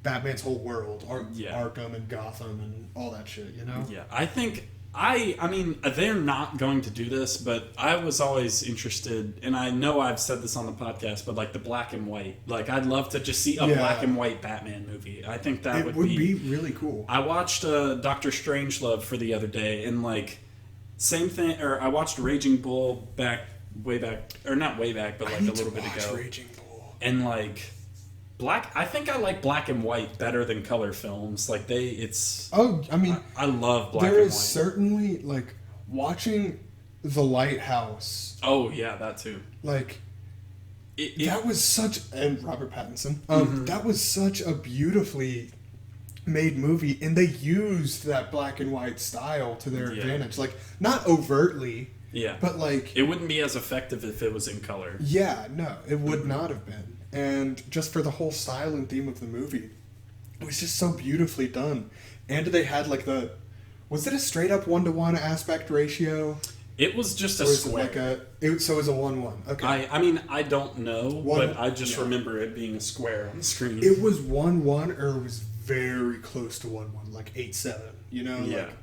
Batman's whole world, Arkham and Gotham and all that shit, you know? Yeah, I think I mean, they're not going to do this, but I was always interested, and I know I've said this on the podcast, but like the black and white, like I'd love to just see a black and white Batman movie. I think that would be really cool. I watched Doctor Strangelove for the other day, and like same thing, or I watched Raging Bull way back, or not way back, but like a little bit ago. Raging Bull. And like I think I like black and white better than color films. Like I love black and white. There is certainly like watching The Lighthouse. Oh yeah, that too. Like that was such, and Robert Pattinson. That was such a beautifully made movie, and they used that black and white style to their advantage. Like not overtly. Yeah. But like it wouldn't be as effective if it was in color. Yeah, no, it would not have been. And just for the whole style and theme of the movie, it was just so beautifully done. And they had like was it a straight up 1-to-1 aspect ratio? It was just a square. So it was a 1-1. Okay. I mean, I don't know, but I just remember it being a square on the screen. It was 1-1, or it was very close to 1-1, like 8-7. You know? Yeah. Like,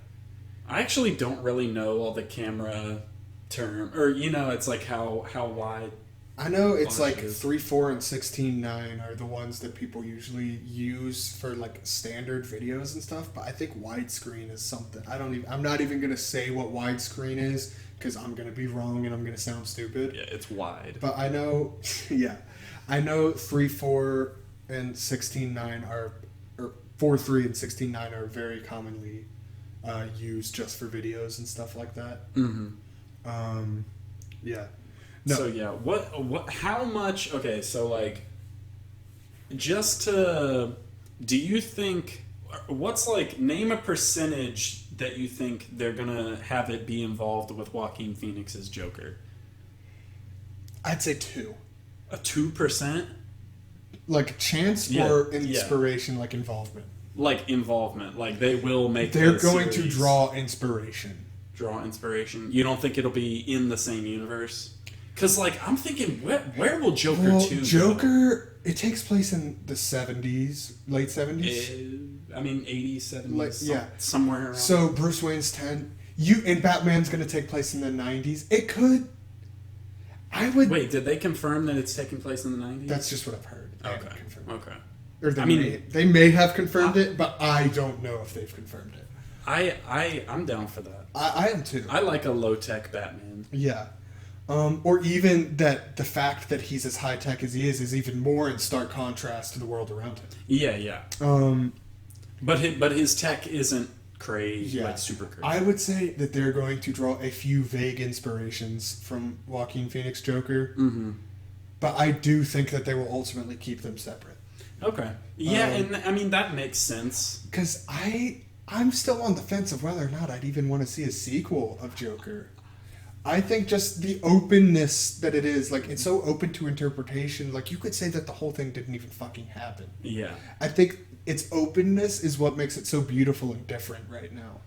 I actually don't really know all the camera term, or you know, it's like how wide. I know it's like 3:4 and 16:9 are the ones that people usually use for like standard videos and stuff, but I think widescreen is something. I'm not even going to say what widescreen is because I'm going to be wrong and I'm going to sound stupid. Yeah, it's wide. But I know 3:4 and 16:9 or 4:3 and 16:9 are very commonly used just for videos and stuff like that. Mm-hmm. Yeah. No. So yeah, what how much, okay, so like do you think, what's like, name a percentage that you think they're gonna have it be involved with Joaquin Phoenix's Joker? I'd say 2. A 2%? Like chance or inspiration, like involvement? Like involvement, like they will make they're going to draw inspiration. Draw inspiration. You don't think it'll be in the same universe? Because, like, I'm thinking, where will Joker 2 Joker, it takes place in the 70s, late 70s? I mean, 80s, 70s, somewhere around. So, Bruce Wayne's 10. And Batman's going to take place in the 90s. It could. Wait, did they confirm that it's taking place in the 90s? That's just what I've heard. Okay. Or they may have confirmed it, but I don't know if they've confirmed it. I'm down for that. I am too. I like a low-tech Batman. Yeah. Or even that the fact that he's as high tech as he is even more in stark contrast to the world around him. Yeah. But his tech isn't crazy, like super crazy. I would say that they're going to draw a few vague inspirations from Joaquin Phoenix Joker. Mm-hmm. But I do think that they will ultimately keep them separate. Okay. Yeah, and I mean that makes sense. Because I'm still on the fence of whether or not I'd even want to see a sequel of Joker. I think just the openness that it is, like, it's so open to interpretation. Like, you could say that the whole thing didn't even fucking happen. Yeah. I think its openness is what makes it so beautiful and different right now.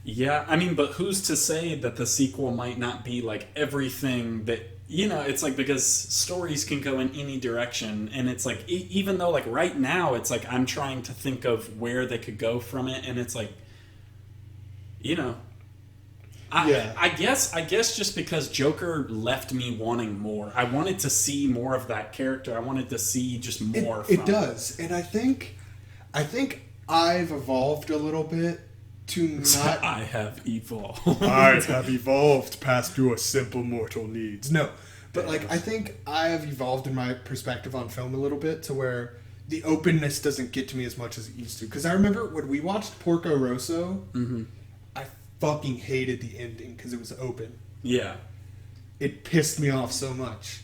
Yeah, I mean, but who's to say that the sequel might not be, like, everything that, you know, it's like, because stories can go in any direction, and it's like, even though, like, right now, it's like, I'm trying to think of where they could go from it, and it's like, you know... I guess just because Joker left me wanting more. I wanted to see more of that character. I wanted to see just more. It does, and I think I've evolved a little bit to not. I have evolved. I have evolved past your simple mortal needs. No, but like I think I have evolved in my perspective on film a little bit to where the openness doesn't get to me as much as it used to. Because I remember when we watched Porco Rosso. Mm-hmm. Fucking hated the ending because it was open. Yeah. It pissed me off so much.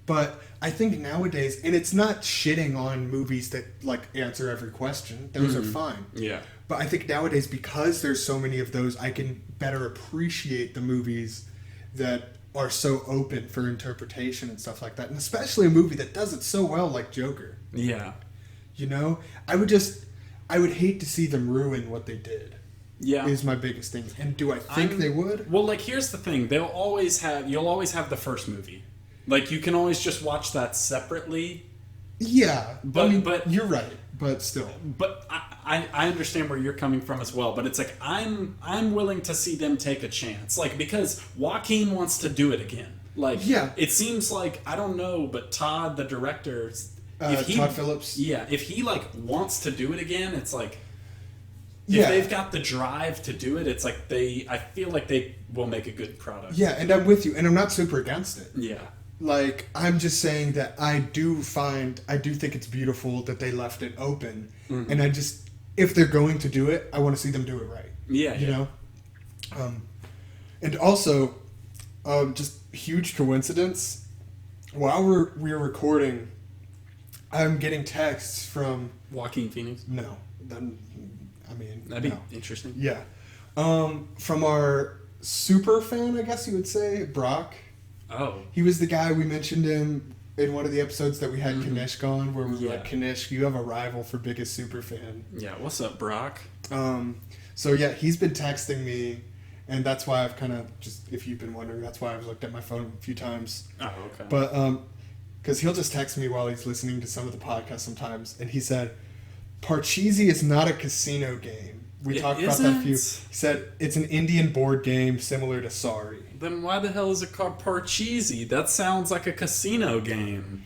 But I think nowadays, and it's not shitting on movies that like answer every question. Those are fine. Yeah. But I think nowadays, because there's so many of those, I can better appreciate the movies that are so open for interpretation and stuff like that. And especially a movie that does it so well like Joker. Yeah. You know? I would hate to see them ruin what they did. Yeah, is my biggest thing. And do I think they would? Well, like, here's the thing. You'll always have the first movie. Like, you can always just watch that separately. Yeah, But you're right. But still, But I understand where you're coming from as well. But it's like I'm willing to see them take a chance, like, because Joaquin wants to do it again. Like, yeah, it seems like, I don't know, but Todd, the director, Todd Phillips, yeah, if he like wants to do it again, it's like, if they've got the drive to do it, it's like I feel like they will make a good product. Yeah, and I'm with you, and I'm not super against it. Yeah. Like, I'm just saying that I do think it's beautiful that they left it open. Mm-hmm. And if they're going to do it, I want to see them do it right. Yeah. You know? And also, just huge coincidence, while we were recording, I'm getting texts from... Joaquin Phoenix? No. That'd be interesting. Yeah. From our super fan, I guess you would say, Brock. Oh. He was the guy, we mentioned him in one of the episodes that we had Kanishk on, where we were like, Kanishk, you have a rival for biggest super fan. Yeah, what's up, Brock? So yeah, he's been texting me, and that's why I've kind of if you've been wondering, that's why I've looked at my phone a few times. Oh, okay. But, because he'll just text me while he's listening to some of the podcasts sometimes, and he said, Parcheesi is not a casino game. We talked about that a few. He said it's an Indian board game similar to Sorry. Then why the hell is it called Parcheesi? That sounds like a casino game.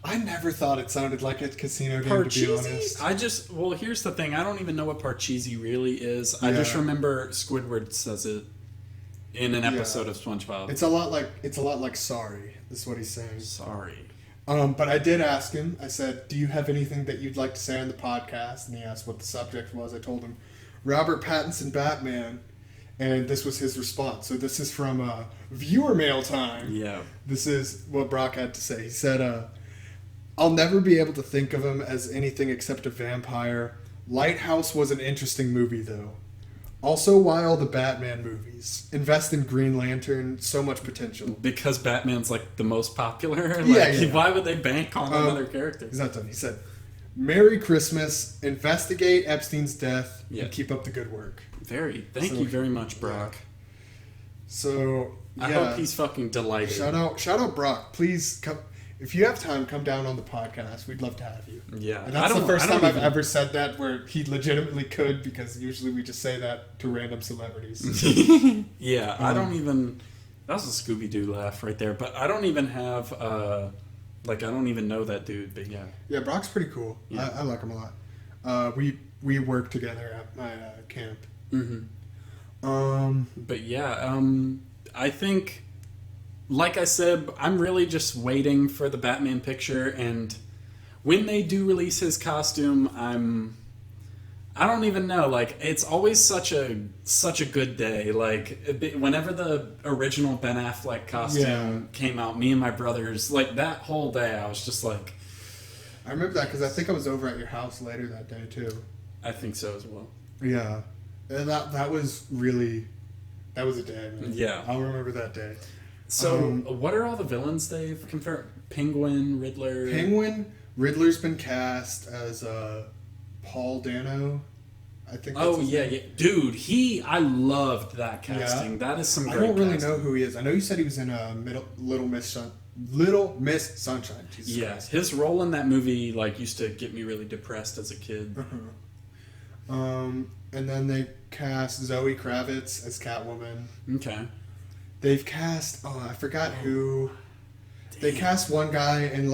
I never thought it sounded like a casino game, to be honest. Well, here's the thing. I don't even know what Parcheesi really is. Yeah. I just remember Squidward says it in an episode of SpongeBob. It's a lot like Sorry, is what he's saying. Sorry. But I did ask him, I said, do you have anything that you'd like to say on the podcast? And he asked what the subject was. I told him, Robert Pattinson Batman, and this was his response. So this is from viewer mail time. Yeah. This is what Brock had to say. He said, I'll never be able to think of him as anything except a vampire. Lighthouse was an interesting movie, though. Also, why all the Batman movies? Invest in Green Lantern, so much potential. Because Batman's like the most popular? Yeah. Why would they bank on another character? He's not done. He said, Merry Christmas, investigate Epstein's death, and keep up the good work. Thank you very much, Brock. So, yeah. I hope he's fucking delighted. Shout out Brock. Please come. If you have time, come down on the podcast. We'd love to have you. Yeah. And that's the first time I've ever said that where he legitimately could, because usually we just say that to random celebrities. Yeah, I don't even... That was a Scooby-Doo laugh right there. But I don't even have... I don't even know that dude, but yeah. Yeah, Brock's pretty cool. Yeah. I like him a lot. We work together at my camp. Mm-hmm. But yeah, I think... Like I said, I'm really just waiting for the Batman picture, and when they do release his costume, I don't even know. Like, it's always such a good day. Like, whenever the original Ben Affleck costume came out, me and my brothers, like, that whole day, I was just like... I remember that because I think I was over at your house later that day, too. I think so as well. Yeah. And that was really... That was a day, man. Yeah. I'll remember that day. So, what are all the villains they've confirmed? Penguin, Riddler... Riddler's been cast as Paul Dano. I think that's his name. Dude, I loved that casting. Yeah. That is some great casting. I don't really know who he is. I know you said he was in Little Miss Sunshine. Jesus Christ. His role in that movie used to get me really depressed as a kid. And then they cast Zoe Kravitz as Catwoman. Okay. They've cast... Oh, I forgot who... Damn. They cast one guy in,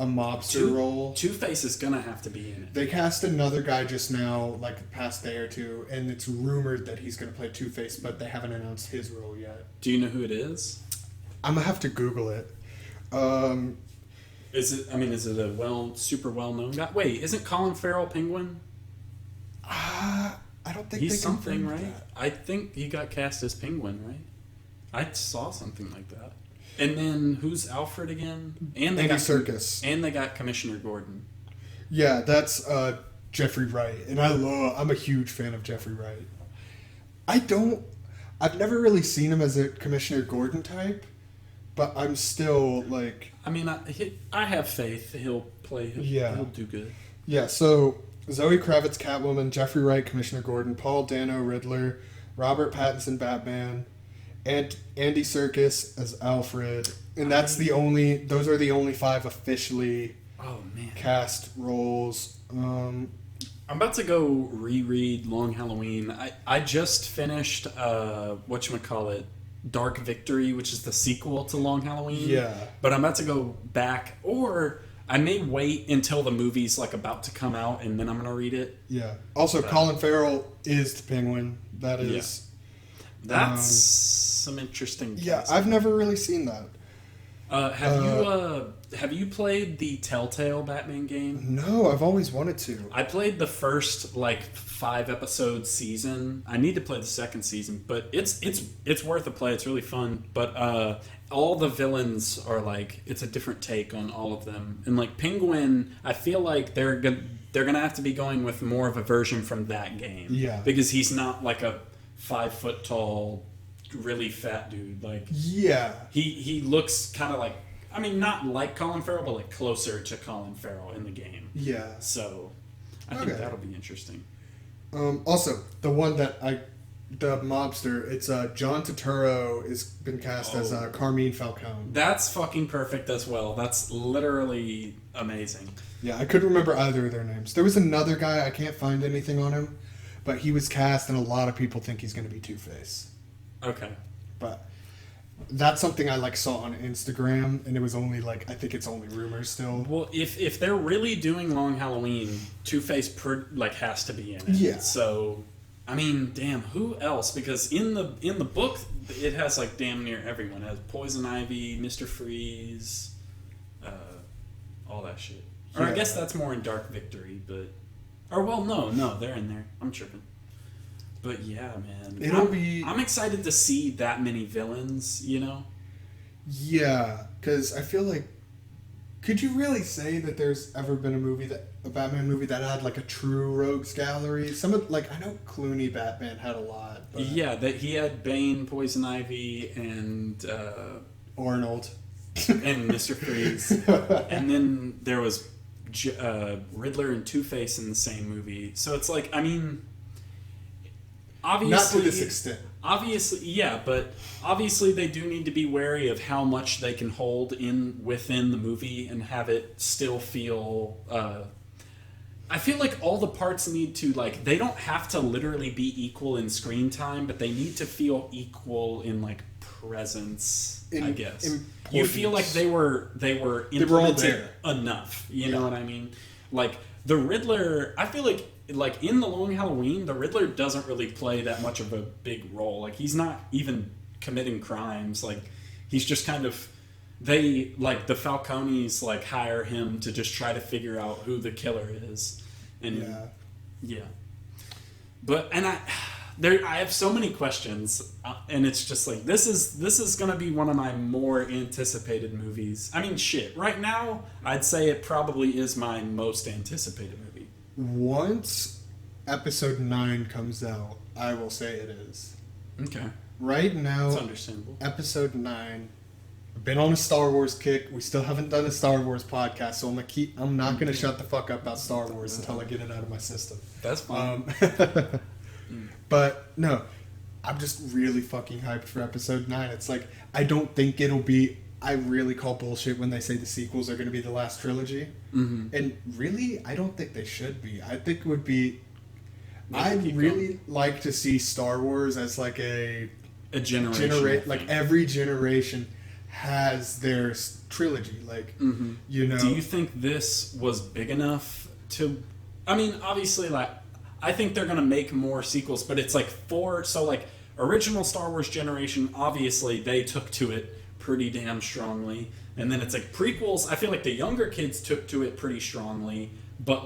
a mobster role. Two-Face is gonna have to be in it. They cast another guy just now, the past day or two, and it's rumored that he's gonna play Two-Face, but they haven't announced his role yet. Do you know who it is? I'm gonna have to Google it. Is it a super well-known guy? Wait, isn't Colin Farrell Penguin? I don't think he's they something, right? That. I think he got cast as Penguin, right? I saw something like that. And then who's Alfred again? And Andy Serkis. And they got Commissioner Gordon. Yeah, that's Jeffrey Wright, and I'm a huge fan of Jeffrey Wright. I've never really seen him as a Commissioner Gordon type, but I'm still I have faith he'll play. He'll do good. Yeah. So Zoe Kravitz, Catwoman; Jeffrey Wright, Commissioner Gordon; Paul Dano, Riddler; Robert Pattinson, Batman. And Andy Serkis as Alfred, and those are the only 5 officially cast roles. I'm about to go reread Long Halloween. I just finished whatchamacallit, Dark Victory, which is the sequel to Long Halloween. Yeah. But I'm about to go back, or I may wait until the movie's like about to come out and then I'm gonna read it. Yeah. Also, Colin Farrell is the Penguin. That is. Yeah. That's some interesting. Yeah, I've never really seen that. Have you played the Telltale Batman game? No, I've always wanted to. I played the first 5 episode season. I need to play the second season, but it's worth a play. It's really fun. But all the villains are it's a different take on all of them. And Penguin, I feel like they're gonna have to be going with more of a version from that game. Yeah, because he's not a 5 foot tall, really fat dude. Yeah, he looks kind of not like Colin Farrell, but closer to Colin Farrell in the game. Yeah. So I think that'll be interesting. Also, the one the mobster, it's John Turturro has been cast as Carmine Falcone. That's fucking perfect as well. That's literally amazing. Yeah, I couldn't remember either of their names. There was another guy, I can't find anything on him, but he was cast and a lot of people think he's going to be Two-Face. Okay. But that's something I saw on Instagram, and it was only I think it's only rumors still. Well, if they're really doing Long Halloween, Two-Face has to be in it. Yeah. So, I mean, damn, who else? Because in the book, it has damn near everyone. It has Poison Ivy, Mr. Freeze, all that shit. Or I guess that's more in Dark Victory, but no, they're in there. I'm tripping. But yeah, man, I'm excited to see that many villains. Yeah, because I feel could you really say that there's ever been a Batman movie that had a true rogues gallery? Some of I know Clooney Batman had a lot. But yeah, that he had Bane, Poison Ivy, and Arnold, and Mr. Freeze, and then there was Riddler and Two-Face in the same movie. So it's obviously, not to this extent. Obviously, yeah, but obviously they do need to be wary of how much they can hold within the movie and have it still feel. I feel all the parts need to they don't have to literally be equal in screen time, but they need to feel equal in presence. I guess you feel they were implemented enough. You know what I mean? The Riddler, I feel in the Long Halloween, the Riddler doesn't really play that much of a big role. He's not even committing crimes. He's just kind of the Falcones hire him to just try to figure out who the killer is. And yeah. But I have so many questions, and it's just this is gonna be one of my more anticipated movies. I mean, shit. Right now, I'd say it probably is my most anticipated movie. Once episode 9 comes out, I will say it is. Okay. Right now, it's understandable. Episode 9. I've been on a Star Wars kick. We still haven't done a Star Wars podcast, so I'm not gonna shut the fuck up about Star Wars until I get it out of my system. That's fine. But no, I'm just really fucking hyped for episode 9. It's I don't think it'll be. I really call bullshit when they say the sequels are going to be the last trilogy. Mm-hmm. And really, I don't think they should be. I think it would be... I'd really like to see Star Wars as a generation. Every generation has their trilogy. Mm-hmm. Do you think this was big enough to... I mean, obviously, I think they're going to make more sequels, but it's 4... So, original Star Wars generation, obviously, they took to it pretty damn strongly, and then it's prequels. I feel the younger kids took to it pretty strongly, but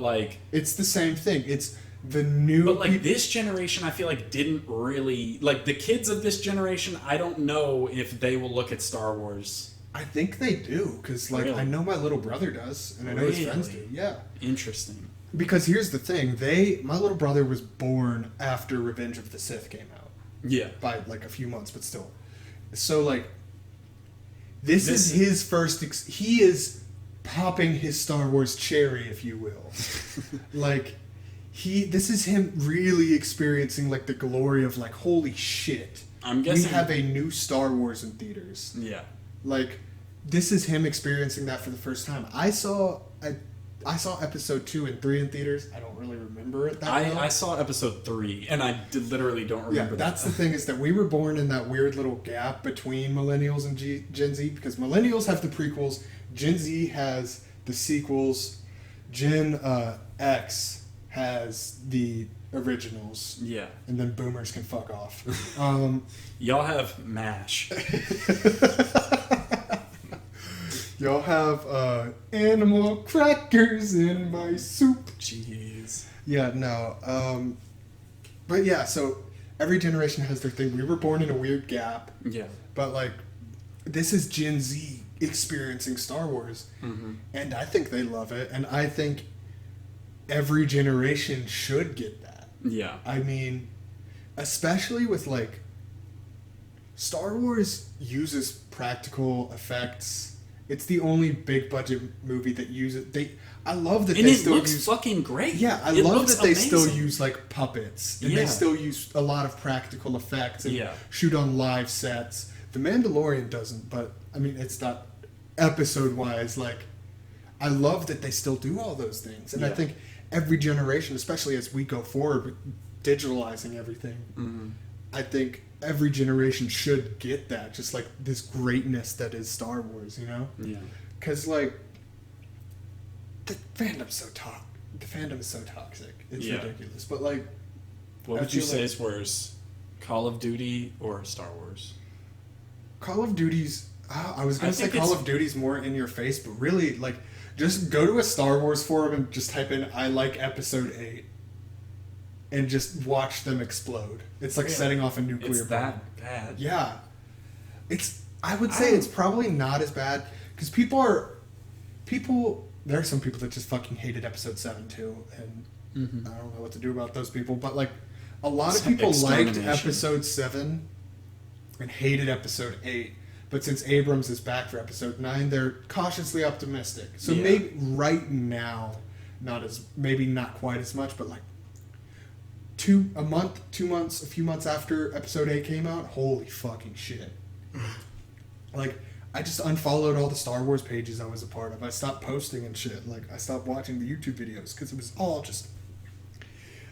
it's the same thing. It's the new. But this generation, I feel didn't really the kids of this generation. I don't know if they will look at Star Wars. I think they do because really? I know my little brother does, and I know his friends do. Yeah, interesting. Because here's the thing: my little brother was born after Revenge of the Sith came out. Yeah, by a few months, but still. So This is his first... he is popping his Star Wars cherry, if you will. This is him really experiencing, the glory of, holy shit. I'm guessing we have a new Star Wars in theaters. Yeah. Like, this is him experiencing that for the first time. I saw episode 2 and 3 in theaters. I don't really remember it that well. I saw episode 3, and I literally don't remember that. That's the thing, is that we were born in that weird little gap between millennials and Gen Z, because millennials have the prequels, Gen Z has the sequels, Gen X has the originals. Yeah. And then boomers can fuck off. Y'all have MASH. Y'all have animal crackers in my soup. Jeez. Yeah, no. But yeah, so every generation has their thing. We were born in a weird gap. Yeah. But like, this is Gen Z experiencing Star Wars. Mm-hmm. And I think they love it. And I think every generation should get that. Yeah. I mean, especially with like, Star Wars uses practical effects. It's the only big budget movie that uses I love that and they it still looks use fucking great. Yeah, I it love that they amazing. still use like puppets and they still use a lot of practical effects and shoot on live sets. The Mandalorian doesn't, but I mean it's not episode wise. Like, I love that they still do all those things, and I think every generation, especially as we go forward with digitalizing everything, I think every generation should get that, just like this greatness that is Star Wars, you know? Yeah. Because like the fandom's so toxic. It's ridiculous. But like, what would you say is worse, Call of Duty or Star Wars? Call of Duty's. I was gonna say Call of Duty's more in your face, but really, like, just go to a Star Wars forum and just type in "I like Episode 8." And just watch them explode. It's like setting off a nuclear bomb. It's that bad. Yeah. I would say it's probably not as bad. Because there are some people that just fucking hated episode 7 too. And I don't know what to do about those people. But like, a lot of people liked episode 7 and hated episode 8. But since Abrams is back for episode 9, they're cautiously optimistic. So maybe right now, maybe not quite as much, but like, a few months after episode 8 came out, holy fucking shit. Like, I just unfollowed all the Star Wars pages I was a part of. I stopped posting and shit. Like, I stopped watching the YouTube videos because it was all just,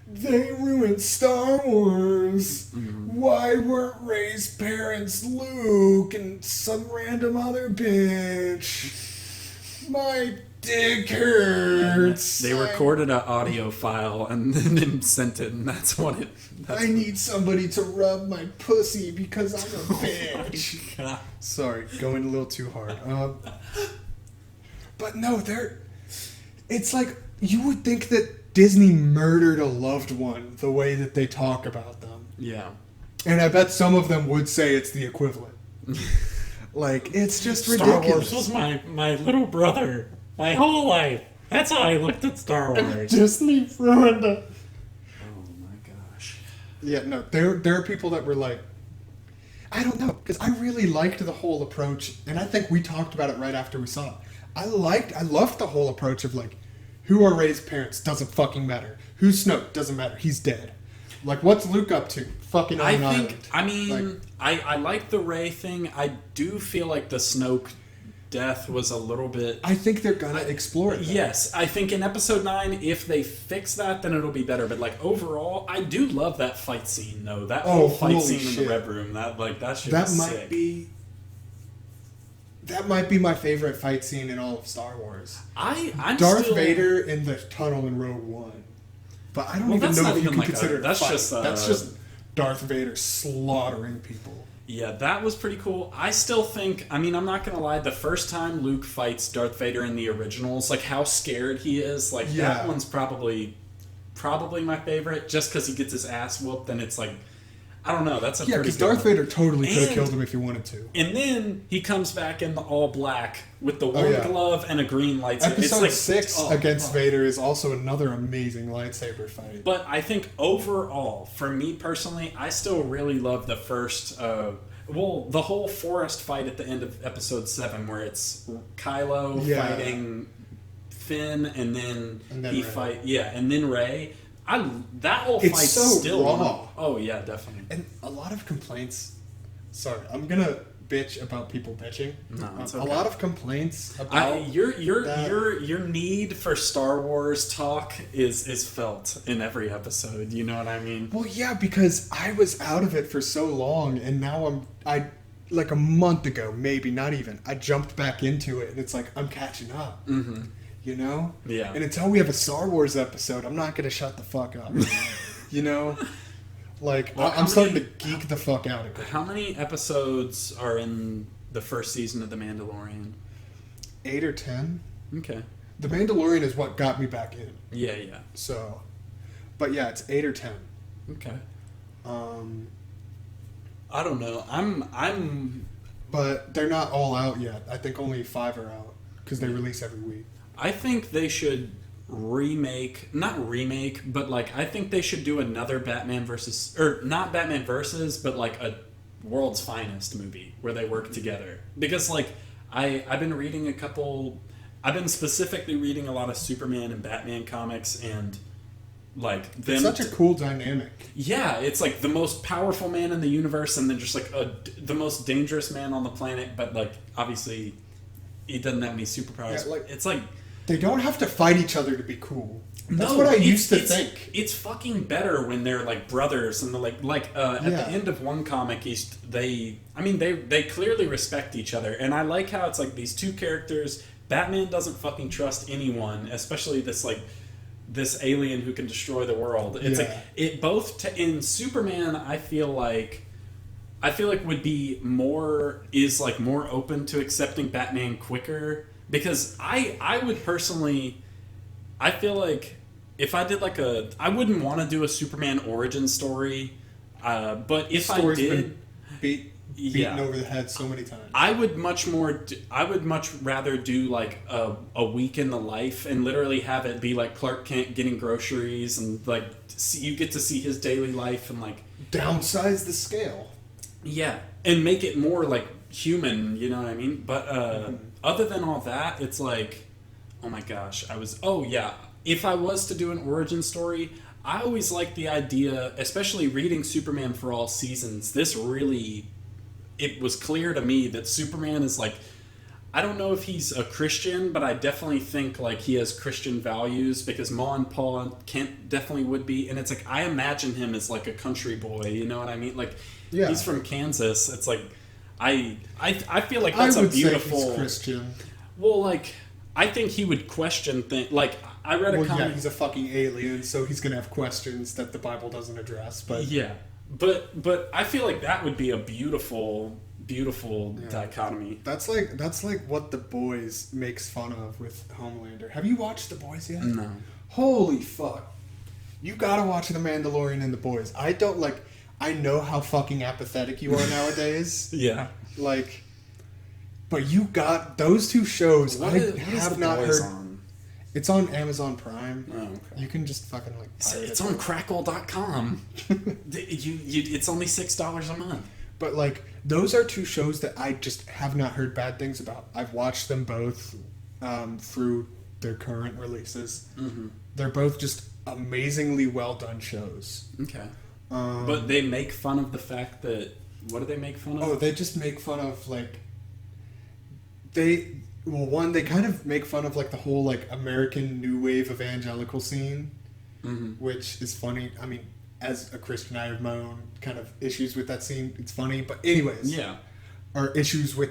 they ruined Star Wars. Why weren't Rey's parents Luke and some random other bitch? My dick hurts. They recorded an audio file and then sent it, and that's what it. I need somebody to rub my pussy because I'm a bitch. Oh, sorry, going a little too hard. But no, it's like, you would think that Disney murdered a loved one the way that they talk about them. Yeah. And I bet some of them would say it's the equivalent. Like, it's just ridiculous. Star Wars was my little brother. My whole life. That's how I looked at Star Wars. Disney ruined it. Oh my gosh. Yeah, no, there are people that were like, I don't know, because I really liked the whole approach, and I think we talked about it right after we saw it. I loved the whole approach of like, who are Rey's parents? Doesn't fucking matter. Who's Snoke? Doesn't matter. He's dead. Like, what's Luke up to? Fucking on an island. I like the Rey thing. I do feel like the Snoke death was a little bit. I think they're gonna explore it. Yes, I think in episode 9, if they fix that, then it'll be better. But like overall, I do love that fight scene though. That whole fight scene in the Red Room. That shit was sick. That might be my favorite fight scene in all of Star Wars. I'm Darth still... Vader in the tunnel in Rogue One. But I don't even know if you can consider it a fight. That's just Darth Vader slaughtering people. Yeah, that was pretty cool. I still think, I'm not going to lie, the first time Luke fights Darth Vader in the originals, like how scared he is, like that one's probably my favorite, just because he gets his ass whooped and it's like, I don't know, that's a pretty good because Darth Vader totally could have killed him if he wanted to. And then he comes back in the all black with the one glove and a green lightsaber. Episode 6 against Vader is also another amazing lightsaber fight. But I think overall, for me personally, I still really love the first, the whole forest fight at the end of episode 7 where it's Kylo fighting Finn and then he and then Rey. That whole fight's so still raw. Oh yeah, definitely. And a lot of complaints sorry, I'm gonna bitch about people bitching. No, it's A okay. lot of complaints about your need for Star Wars talk is felt in every episode. You know what I mean? Well, yeah, because I was out of it for so long, and now I like a month ago, maybe not even. I jumped back into it, and it's like I'm catching up. Mm-hmm. You know? Yeah. And until we have a Star Wars episode, I'm not gonna shut the fuck up. You know? Like, Well, I'm starting to geek the fuck out again. How many episodes are in the first season of The Mandalorian? 8 or 10. Okay. The Mandalorian is what got me back in. Yeah, yeah. So, but yeah, it's 8 or 10. Okay. Um, I don't know. I'm. but they're not all out yet. I think only 5 are out because they release every week. I think they should not remake, but like I think they should do another Batman versus, or not Batman versus, but like a World's Finest movie where they work together. Because like I've been specifically reading a lot of Superman and Batman comics, and like them. It's such a cool dynamic. Yeah, it's like the most powerful man in the universe, and then just like the most dangerous man on the planet. But like obviously, he doesn't have any superpowers. Yeah, like- it's like. They don't have to fight each other to be cool. That's No, what I used to it's, think. It's fucking better when they're like brothers, and they're at the end of one comic, they clearly respect each other, and I like how it's like these two characters. Batman doesn't fucking trust anyone, especially this alien who can destroy the world. It's Yeah. like in Superman. I feel like would be more open to accepting Batman quicker. Because I would personally, I feel like if I did I wouldn't want to do a Superman origin story, but if I did, beaten over the head so many times. I would much rather do like a week in the life and literally have it be like Clark Kent getting groceries, and like you get to see his daily life, and like downsize the scale. Yeah, and make it more like human, you know what I mean? But other than all that, it's like, oh my gosh, if I was to do an origin story, I always like the idea, especially reading Superman for all seasons, it was clear to me that Superman is like, I don't know if he's a Christian, but I definitely think like he has Christian values, because Ma and Pa Kent definitely would be, and it's like, I imagine him as like a country boy, you know what I mean? Like, yeah. He's from Kansas, it's like, I feel like that's a beautiful. Say he's Christian. Well, like I think he would question things. Like I read a comic. Yeah, he's a fucking alien, so he's gonna have questions that the Bible doesn't address. But yeah, but I feel like that would be a beautiful dichotomy. That's like what The Boys makes fun of with Homelander. Have you watched The Boys yet? No. Holy fuck! You gotta watch The Mandalorian and The Boys. I know how fucking apathetic you are nowadays. Yeah. Like, but you got those two shows. What I is have The not Boys heard. on? It's on Amazon Prime. Oh, okay. You can just fucking like. pirate It's it. on Crackle.com. It's only $6 a month. But like, those are two shows that I just have not heard bad things about. I've watched them both through their current releases. Mm-hmm. They're both just amazingly well done shows. Okay. But they make fun of the fact that... What do they make fun of? Oh, they just make fun of, like... They kind of make fun of, like, the whole, like, American New Wave evangelical scene, mm-hmm. which is funny. I mean, as a Christian, I have my own kind of issues with that scene. It's funny. But anyways... Yeah. Or issues with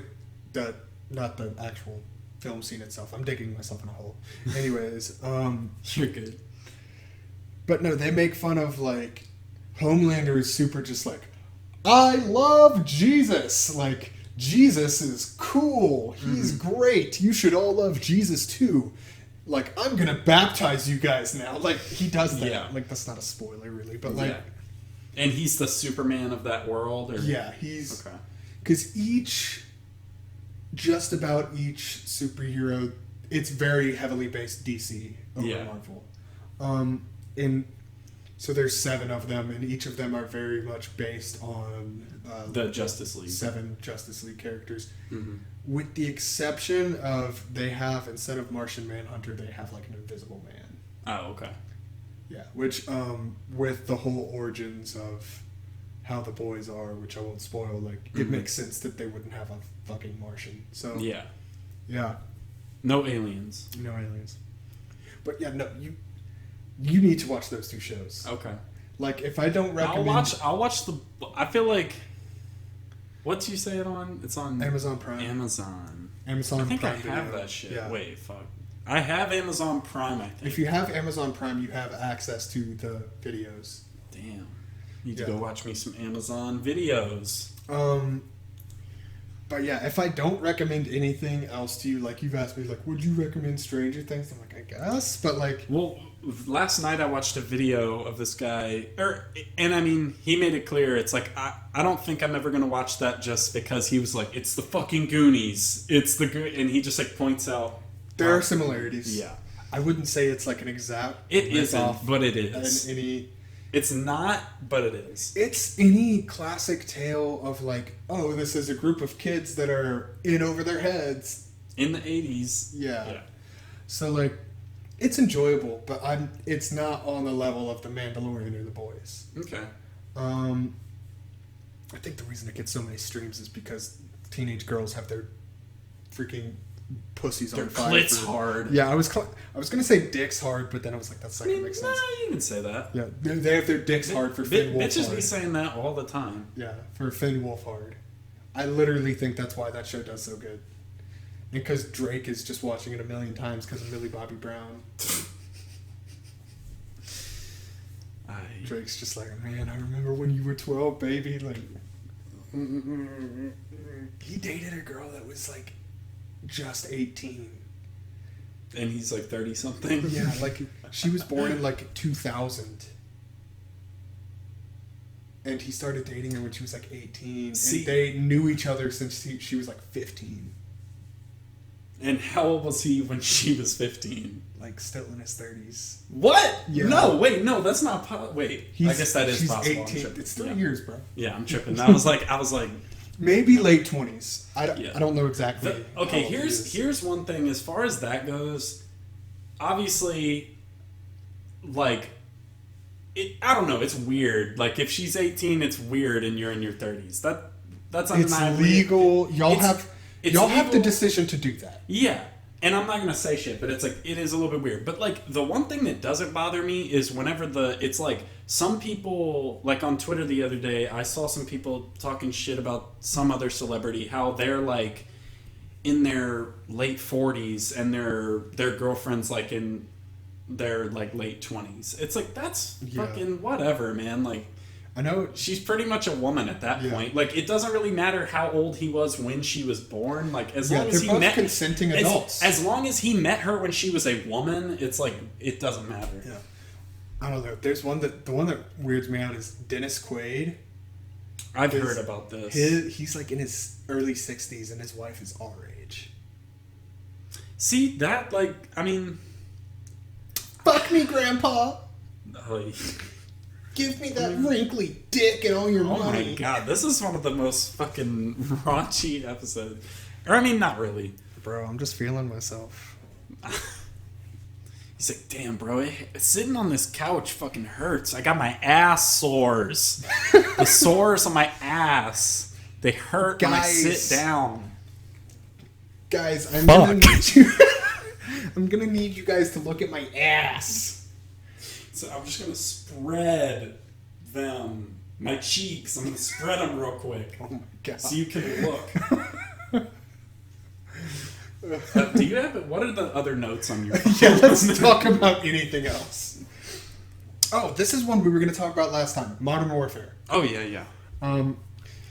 not the actual film scene itself. I'm digging myself in a hole. Anyways, You're good. But no, they make fun of, like... Homelander is super just like, I love Jesus. Like, Jesus is cool. He's great. You should all love Jesus too. Like, I'm gonna baptize you guys now. Like, he does that. Yeah. Like, that's not a spoiler, really. But, like... Yeah. And he's the Superman of that world? Or? Yeah, he's... Okay. Because just about each superhero, it's very heavily based DC over Marvel. So there's 7 of them, and each of them are very much based on the Justice League. 7 Justice League characters, Mm-hmm. with the exception of they have, instead of Martian Manhunter, they have like an Invisible Man. Oh, okay. Yeah, which with the whole origins of how the boys are, which I won't spoil. Like, it makes sense that they wouldn't have a fucking Martian. So Yeah. yeah, No aliens. no aliens. But yeah, no, you need to watch those two shows. Okay. Like, if I don't recommend, I'll watch the. I feel like. What's you say it on? It's on Amazon Prime. Amazon. Amazon I think Prime I have Video. that shit. Yeah. Wait, fuck. I have Amazon Prime. I think. If you have Amazon Prime, you have access to the videos. Damn. Need to Yeah. go watch me some Amazon videos. But yeah, if I don't recommend anything else to you, like you've asked me, like, would you recommend Stranger Things? I'm like, I guess, but like, Well, last night I watched a video of this guy, and I mean, he made it clear. It's like I don't think I'm ever gonna watch that just because he was like, it's the fucking Goonies, and he just like points out there are similarities. Yeah, I wouldn't say it's like an exact. it rip-off isn't, but it is. in any. It's not, but it is. It's any classic tale of like, oh, this is a group of kids that are in over their heads. In the 80s. Yeah. So like, it's enjoyable, but it's not on the level of The Mandalorian or The Boys. Okay. I think the reason it gets so many streams is because teenage girls have their freaking pussies Their on fire. clits hard. Yeah, I was gonna say dicks hard, but then I was like, that's not gonna make sense. No, you can say that. Yeah, they have their dicks hard for Finn Wolfhard. Bitches be saying that all the time. Yeah, for Finn Wolfhard. I literally think that's why that show does so good. And because Drake is just watching it a million times because of Millie Bobby Brown. Drake's just like, man, I remember when you were 12, baby. Like, he dated a girl that was like just 18. And he's like 30 something. Yeah, like she was born in like 2000. And he started dating her when she was like 18. See, and they knew each other since she was like 15. And how old was he when she was 15? Like still in his 30s. What? Yeah. No, wait, no, that's not wait. I guess that is she's possible. 18. It's 3 years, bro. Yeah, I'm tripping. I was like Maybe late 20s. I don't know exactly. Okay, here's one thing as far as that goes. Obviously, like, I don't know. It's weird. Like, if she's 18, it's weird, and you're in your 30s. That's undeniably it's legal. Y'all have the legal. decision to do that. Yeah, and I'm not gonna say shit, but it's like it is a little bit weird. But like the one thing that doesn't bother me is whenever it's like some people, like on Twitter the other day, I saw some people talking shit about some other celebrity, how they're like in their late 40s and their girlfriend's like in their like late 20s. It's like that's fucking whatever, man. Like, I know she's pretty much a woman at that point. Like, it doesn't really matter how old he was when she was born. Like, as long as he met consenting adults. As long as he met her when she was a woman, it's like it doesn't matter. Yeah. I don't know. There's the one that weirds me out is Dennis Quaid. I've heard about this. He's like in his early 60s and his wife is our age. See that? Like, I mean, fuck me, Grandpa. Like, give me that wrinkly dick and all your money. Oh my god, this is one of the most fucking raunchy episodes. Or, I mean, not really. Bro, I'm just feeling myself. He's like, damn, bro, sitting on this couch fucking hurts. I got my ass sores. The sores on my ass. They hurt when I sit down. Guys, I'm gonna need you. I'm gonna need you guys to look at my ass. So I'm just gonna spread my cheeks. I'm gonna spread them real quick. Oh my god! So you can look. Do you have it? What are the other notes on your phone? Yeah, let's talk about anything else. Oh, this is one we were gonna talk about last time. Modern Warfare. Oh yeah.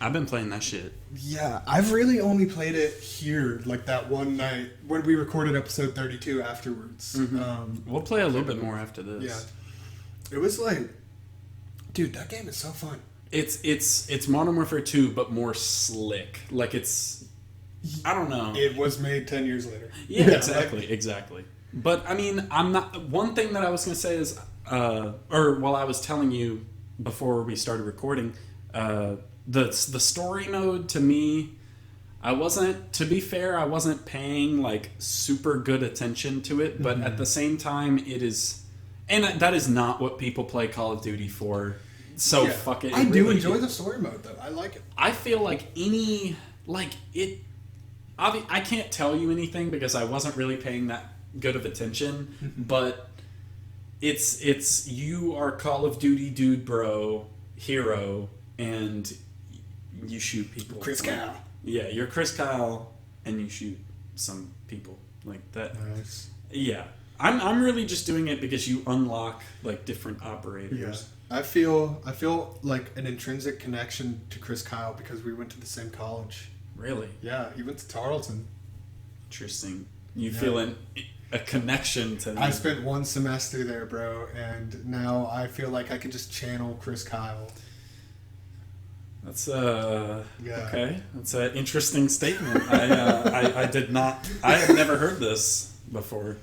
I've been playing that shit. Yeah, I've really only played it here, like that one night when we recorded episode 32 afterwards. Mm-hmm. We'll play a little bit more after this. Yeah. It was like, dude, that game is so fun. It's Modern Warfare 2, but more slick. Like I don't know. It was made 10 years later. Yeah, exactly. But I mean, I'm not. One thing that I was gonna say is, or while I was telling you before we started recording, the story mode to me, to be fair, I wasn't paying like super good attention to it, but at the same time it is, and that is not what people play Call of Duty for. So Yeah. fuck it. I It do really- enjoy the story mode though. I like it. I feel like I can't tell you anything because I wasn't really paying that good of attention, but it's you are Call of Duty dude bro hero and you shoot people. Chris Kyle. Yeah, you're Chris Kyle and you shoot some people like that. Nice. Yeah. I'm really just doing it because you unlock like different operators. Yeah. I feel like an intrinsic connection to Chris Kyle because we went to the same college. Really? Yeah, he went to Tarleton. Interesting. You Yeah. feel a connection to them. I spent one semester there, bro, and now I feel like I can just channel Chris Kyle. That's Yeah. okay. That's an interesting statement. I did not. I had never heard this before.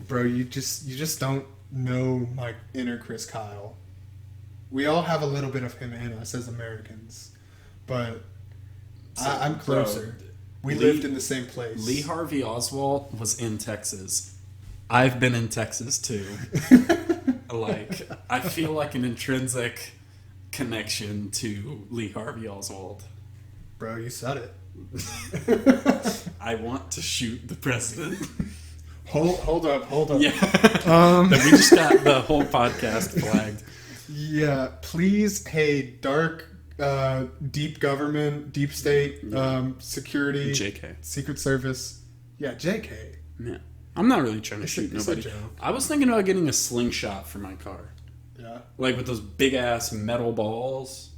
Bro, you just don't know my inner Chris Kyle. We all have a little bit of him in us as Americans, but I'm closer. We lived in the same place. Lee Harvey Oswald was in Texas. I've been in Texas too. Like I feel like an intrinsic connection to Lee Harvey Oswald. Bro, you said it. I want to shoot the president. Hold up. Yeah. That we just got the whole podcast flagged. Yeah, please, hey, dark, deep government, deep state, security, JK. Secret Service. Yeah, JK. Yeah. I'm not really trying to shoot it's a nobody. joke. I was thinking about getting a slingshot for my car. Yeah. Like with those big ass metal balls.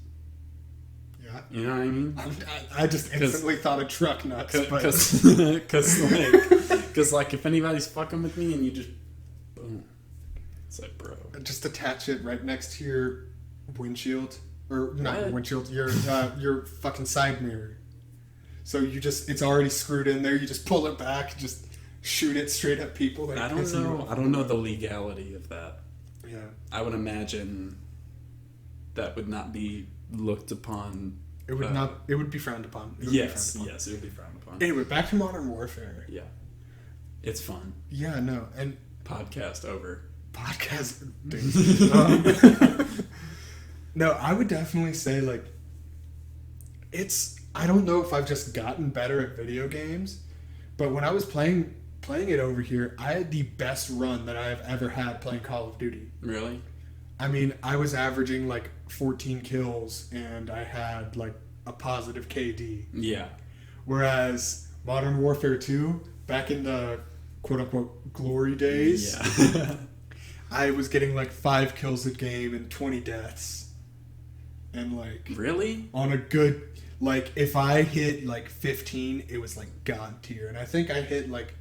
Yeah. You know what I mean? I just instantly thought of truck nuts. Because like if anybody's fucking with me and you just boom, it's like bro. Just attach it right next to your windshield, or not your What? windshield, your fucking side mirror. So it's already screwed in there. You just pull it back, just shoot it straight at people. That I piss don't you know. off. I don't know the legality of that. Yeah. I would imagine that would not be looked upon. It would not. It would be frowned upon. It would be Yes, frowned upon. yes, it would be frowned upon. Anyway, back to Modern Warfare. Yeah, it's fun. Yeah, no, and Podcast over. podcast. No, I would definitely say like it's. I don't know if I've just gotten better at video games, but when I was playing it over here, I had the best run that I have ever had playing Call of Duty. Really? I mean, I was averaging like 14 kills, and I had like a positive KD. Yeah. Whereas Modern Warfare 2, back in the quote-unquote glory days, Yeah. I was getting like 5 kills a game and 20 deaths. And like, Really? on a good, like, if I hit like 15, it was like God tier. And I think I hit like,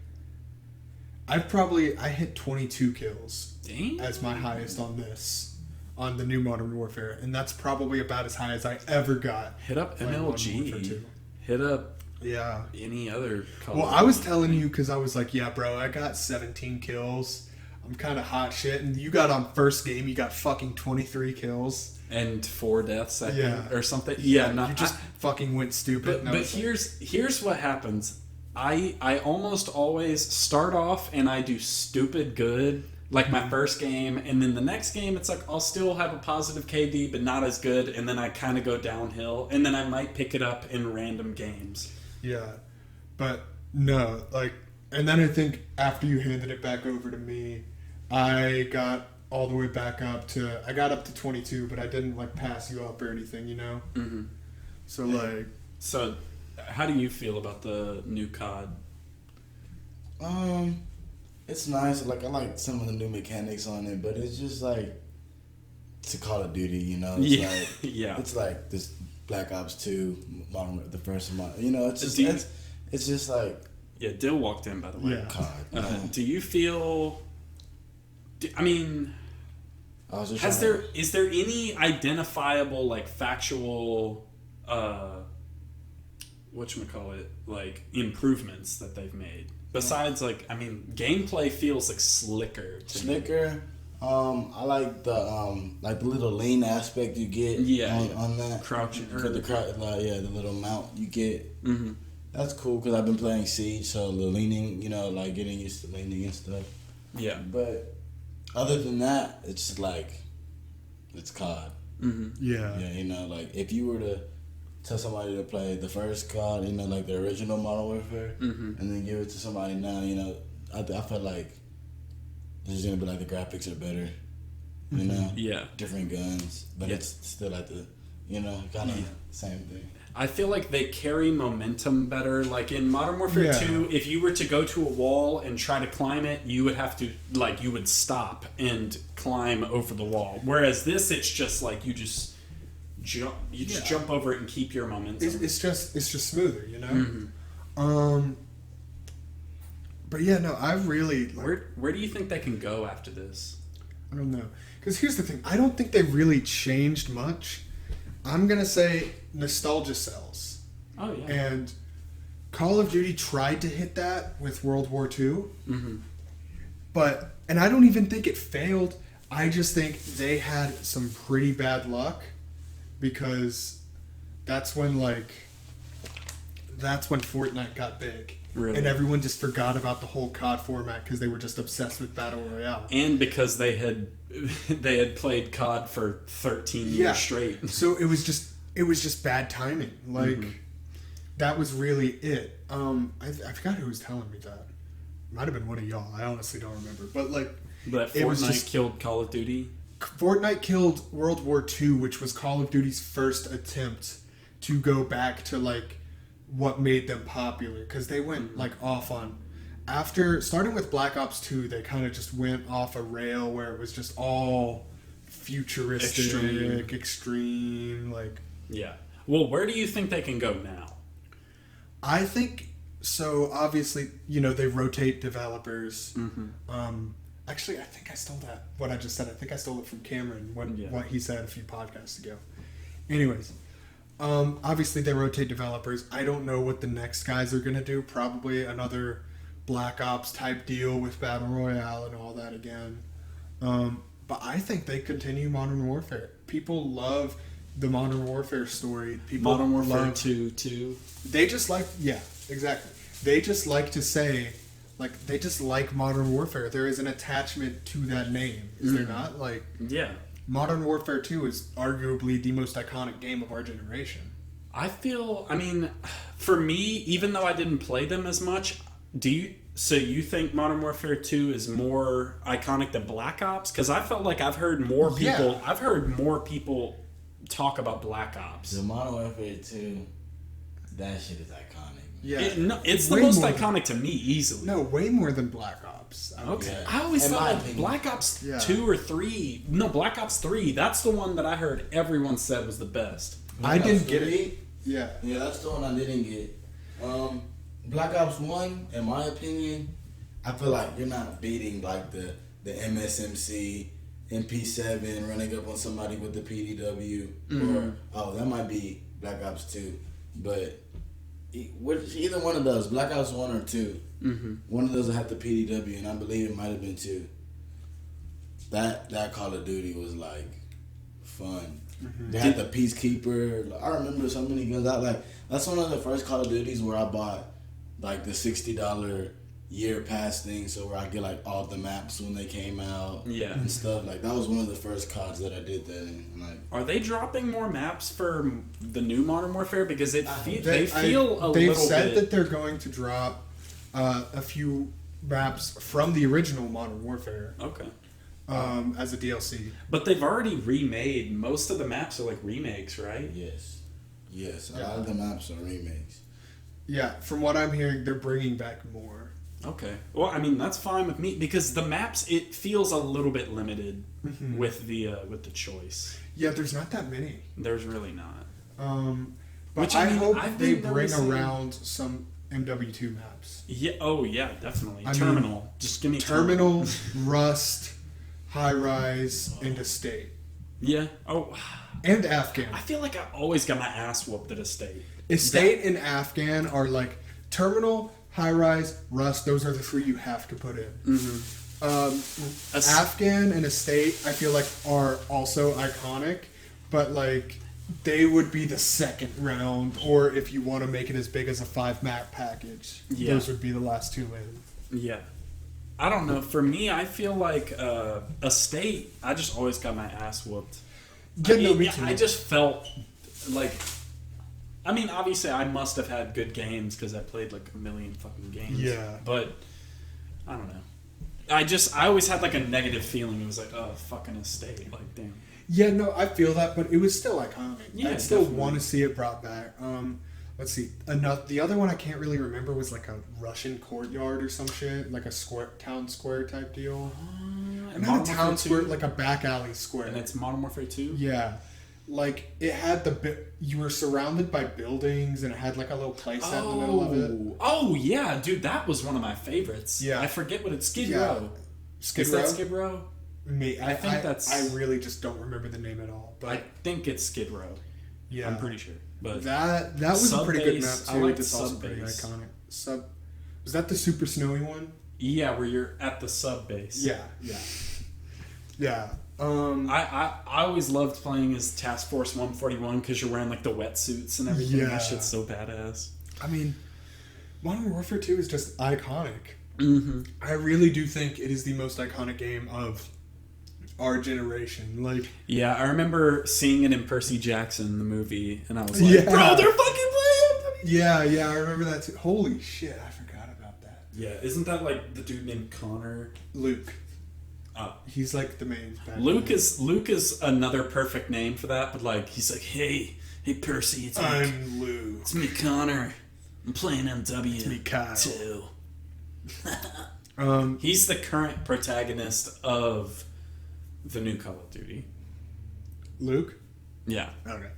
I hit 22 kills Dang. as my highest on the new Modern Warfare. And that's probably about as high as I ever got. Hit up playing Modern Warfare MLG. 2. Hit up Yeah. any other Call Well, of I was Duty. telling you because I was like, yeah, bro, I got 17 kills. I'm kind of hot shit. And you got on first game, you got fucking 23 kills. And 4 deaths, I Yeah. think, or something. Yeah, no, you just fucking went stupid. But here's what happens. I almost always start off and I do stupid good, like my first game, and then the next game it's like I'll still have a positive KD, but not as good, and then I kind of go downhill, and then I might pick it up in random games. Yeah. But no, like, and then I think after you handed it back over to me, I got all the way back up to, I got up to 22, but I didn't like pass you up or anything, you know? Mm-hmm. So like, So, how do you feel about the new COD? It's nice. Like I like some of the new mechanics on it, but it's just like it's a Call of Duty, you know. It's Yeah, like yeah. It's like this Black Ops 2, the first one. You know, it's just Do you- it's just like Yeah, Dill walked in, by the way. Yeah. COD. Do you feel? I mean, I was just is there any identifiable like factual whatchamacallit, like improvements that they've made besides like, I mean, gameplay feels like slicker to me. Snicker. I like the little lean aspect you get on that Crouching or the little mount you get. Mm-hmm. That's cool because I've been playing Siege, so the leaning, you know, like getting used to leaning and stuff. Yeah. But other than that, it's like it's COD. Yeah. Yeah, you know, like if you were to tell somebody to play the first COD, you know, like the original Modern Warfare, and then give it to somebody now, you know, I feel like it's gonna be like the graphics are better, you know, different guns, but it's still like the, you know, kind of same thing. I feel like they carry momentum better. Like in Modern Warfare 2, if you were to go to a wall and try to climb it, you would have to, like, you would stop and climb over the wall. Whereas this, it's just like you just jump over it and keep your momentum. It's just smoother, you know. But yeah, no, I really like, where do you think they can go after this? I don't know, because here's the thing: I don't think they really changed much. I'm gonna say nostalgia sells. Oh yeah. And Call of Duty tried to hit that with World War II, but I don't even think it failed. I just think they had some pretty bad luck, because that's when Fortnite got big. Really? And everyone just forgot about the whole COD format because they were just obsessed with Battle Royale. And because they had played COD for 13 years straight. So it was just bad timing. Like, that was really it. I forgot who was telling me that. It might have been one of y'all. I honestly don't remember. But But Fortnite killed Call of Duty? Fortnite killed World War II, which was Call of Duty's first attempt to go back to what made them popular, because they went off on, after starting with Black Ops 2, they kind of just went off a rail where it was just all futuristic, extreme yeah. Well, where do you think they can go now? I think so. Obviously, you know, they rotate developers. Actually, I think I stole that. What I just said, I think I stole it from Cameron. What he said a few podcasts ago. Anyways. Obviously they rotate developers. I don't know what the next guys are going to do. Probably another Black Ops type deal with Battle Royale and all that again. But I think they continue Modern Warfare. People love the Modern Warfare story. Modern Warfare 2 too. They just exactly. They just like to say, they just like Modern Warfare. There is an attachment to that name. Is there not? Yeah. Modern Warfare 2 is arguably the most iconic game of our generation. I mean, for me, even though I didn't play them as much, so you think Modern Warfare 2 is more iconic than Black Ops? Because I felt like I've heard more people talk about Black Ops. The Modern Warfare 2, that shit is iconic. Yeah. It's the most iconic to me, easily. No, way more than Black Ops. Okay. Yeah. I always thought Black Ops 2 or 3. No, Black Ops 3. That's the one that I heard everyone said was the best. I didn't get it. Yeah. Yeah, that's the one I didn't get. Black Ops 1, in my opinion, I feel like you're not beating the MSMC, MP7, running up on somebody with the PDW, or that might be Black Ops 2, but either one of those, Black Ops 1 or 2, one of those will have the PDW, and I believe it might have been 2. That Call of Duty was fun. They had the Peacekeeper. I remember so many guns. That's one of the first Call of Duties where I bought the $60 year pass thing, so where I get all the maps when they came out, and stuff. That was one of the first CODs that I did that in. Are they dropping more maps for the new Modern Warfare? Because they feel a little bit. They've said that they're going to drop a few maps from the original Modern Warfare. Okay. As a DLC. But they've already remade most of the maps are remakes, right? Yes. A lot of the maps are remakes. Yeah, from what I'm hearing, they're bringing back more. Okay. Well, I mean, that's fine with me, because the maps, it feels a little bit limited with the choice. Yeah, there's not that many. There's really not. But I hope they bring around some MW2 maps. Yeah. Oh, yeah, definitely. Terminal. Just give me Terminal, Rust, High Rise, and Estate. Yeah. Oh. And Afghan. I feel like I always got my ass whooped at Estate. Estate and Afghan are Terminal, High Rise, Rust. Those are the 3 you have to put in. Afghan and Estate, I feel are also iconic, but they would be the second round, or if you want to make it as big as a 5-map package, those would be the last 2 in. Yeah. I don't know. For me, I feel Estate, I just always got my ass whooped. Me too. I just felt like, I mean, obviously I must have had good games because I played like a million fucking games. Yeah. But I don't know. I always had like a negative feeling. It was like, oh, fucking estate. Like, damn. Yeah, no, I feel that, but it was still iconic. Yeah, I'd still definitely. want to see it brought back. Let's see. The other one I can't really remember was like a Russian courtyard or some shit, like a town square type deal. Not a town square, like a back alley square. And it's Modern Warfare 2? Yeah. Like, it had you were surrounded by buildings, and it had like a little place in the middle of it. Oh, yeah, dude, that was one of my favorites. Yeah. I forget what it's, Skid Yeah. Row. Skid Is Row? that Skid Row? I think that's... I really just don't remember the name at all. But I think it's Skid Row. yeah, I'm pretty sure. But that was a pretty good map Sub-base, too. I like That's also pretty Sub-base. iconic. Was that the super snowy one? yeah, where you're at the sub base. Yeah. Yeah. I always loved playing as Task Force 141 because you're wearing like the wetsuits and everything. Yeah. That shit's so badass. I mean, Modern Warfare 2 is just iconic. Mm-hmm. I really do think it is the most iconic game of our generation. Like, Yeah, I remember seeing it in Percy Jackson, the movie, and I was like, Yeah. bro, they're fucking playing! yeah, I remember that too. Holy shit, I forgot about that. Yeah, isn't that like the dude named Connor? Luke. Oh. He's like the main bad Luke guy. is another perfect name for that, but like he's like, hey Percy, it's me, I'm Luke. it's me Connor. I'm playing MW. It's me, Kyle. too. Um, He's the current protagonist of the new Call of Duty. Luke? Yeah. Okay.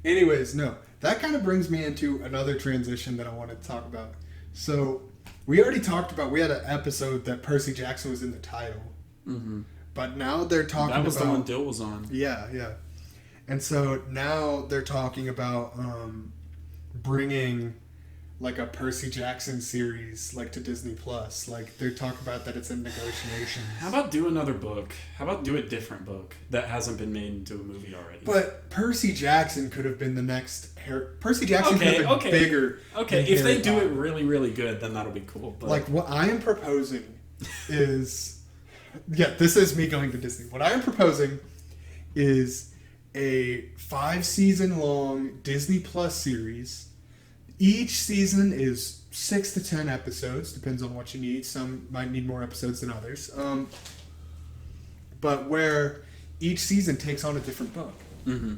Anyways, no. That kind of brings me into another transition that I wanted to talk about. So, we already talked about, we had an episode that Percy Jackson was in the title. Mm-hmm. But now they're talking about... That was the one Dill was on. Yeah. And so now they're talking about bringing like a Percy Jackson series like to Disney Plus. Like they're talking about that it's in negotiations. How about do another book? How about do a different book that hasn't been made into a movie already? But Percy Jackson could have been the next Percy Jackson could have been bigger. Okay, than if they Harry do Potter. it really, really good, then that'll be cool. But Like what I am proposing is this is me going to Disney. What I am proposing is a 5-season long Disney Plus series. Each season is 6 to 10 episodes, depends on what you need. Some might need more episodes than others. But where each season takes on a different book. Mm-hmm.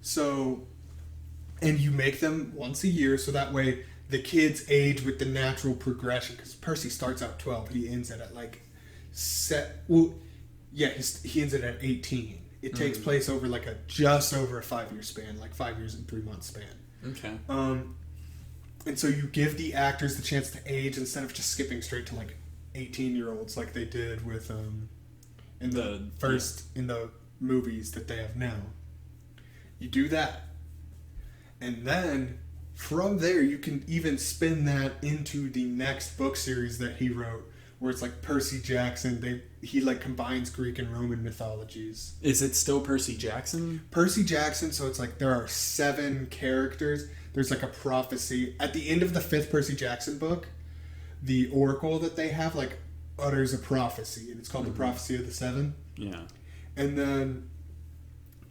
So, and you make them once a year, so that way the kids age with the natural progression. Because Percy starts out 12, he ends it at like he ends it at 18. It takes place over like just over a 5-year span, like 5 years and 3 months span. Okay. And so you give the actors the chance to age instead of just skipping straight to like 18-year-olds like they did with in the movies that they have now. You do that. And then from there you can even spin that into the next book series that he wrote, where it's like Percy Jackson. He like combines Greek and Roman mythologies. Is it still Percy Jackson? Percy Jackson, so it's like there are 7 characters. There's like a prophecy. At the end of the 5th Percy Jackson book, the oracle that they have like utters a prophecy, and it's called the Prophecy of the 7. Yeah. And then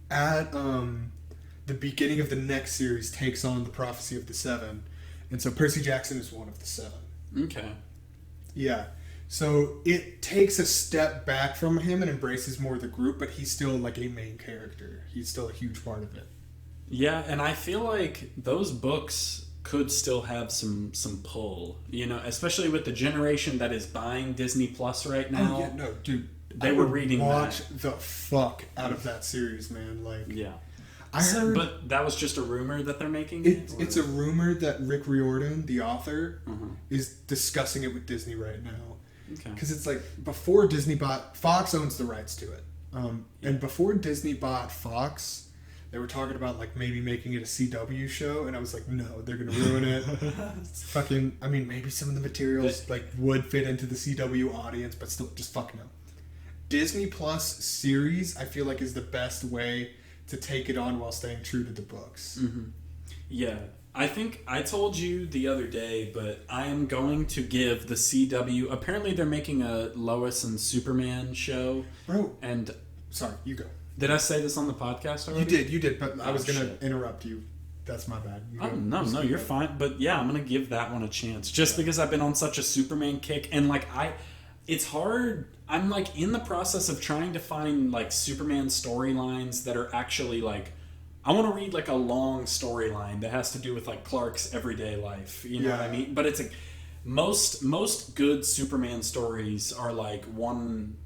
at the beginning of the next series takes on the Prophecy of the 7. And so Percy Jackson is one of the 7. Okay. Yeah. So it takes a step back from him and embraces more the group, but he's still like a main character. He's still a huge part of it. Yeah, and I feel like those books could still have some pull, especially with the generation that is buying Disney Plus right now. Oh, yeah, no, dude. They were reading watch that. the fuck out of that series, man. Like, Yeah. I heard... But that was just a rumor that they're making? It's a rumor that Rick Riordan, the author, Uh-huh. is discussing it with Disney right now. Okay. Because it's like, before Disney bought... Fox owns the rights to it. And before Disney bought Fox, they were talking about like maybe making it a CW show, and I was like, no, they're gonna ruin it. Fucking, I mean, maybe some of the materials like would fit into the CW audience, but still, just fuck no. Disney Plus series, I feel like, is the best way to take it on while staying true to the books. Mm-hmm. Yeah. I think I told you the other day, but I am going to give the CW... Apparently they're making a Lois and Superman show. Bro, And Sorry, you go. Did I say this on the podcast already? You did, but I was going to shit. interrupt you. That's my bad. Oh, no, you're fine. But yeah, I'm going to give that one a chance. Just because I've been on such a Superman kick. And, like, it's hard. I'm, like, in the process of trying to find, like, Superman storylines that are actually, like, I want to read, like, a long storyline that has to do with, like, Clark's everyday life. You know what I mean? But it's, like, most good Superman stories are, like, one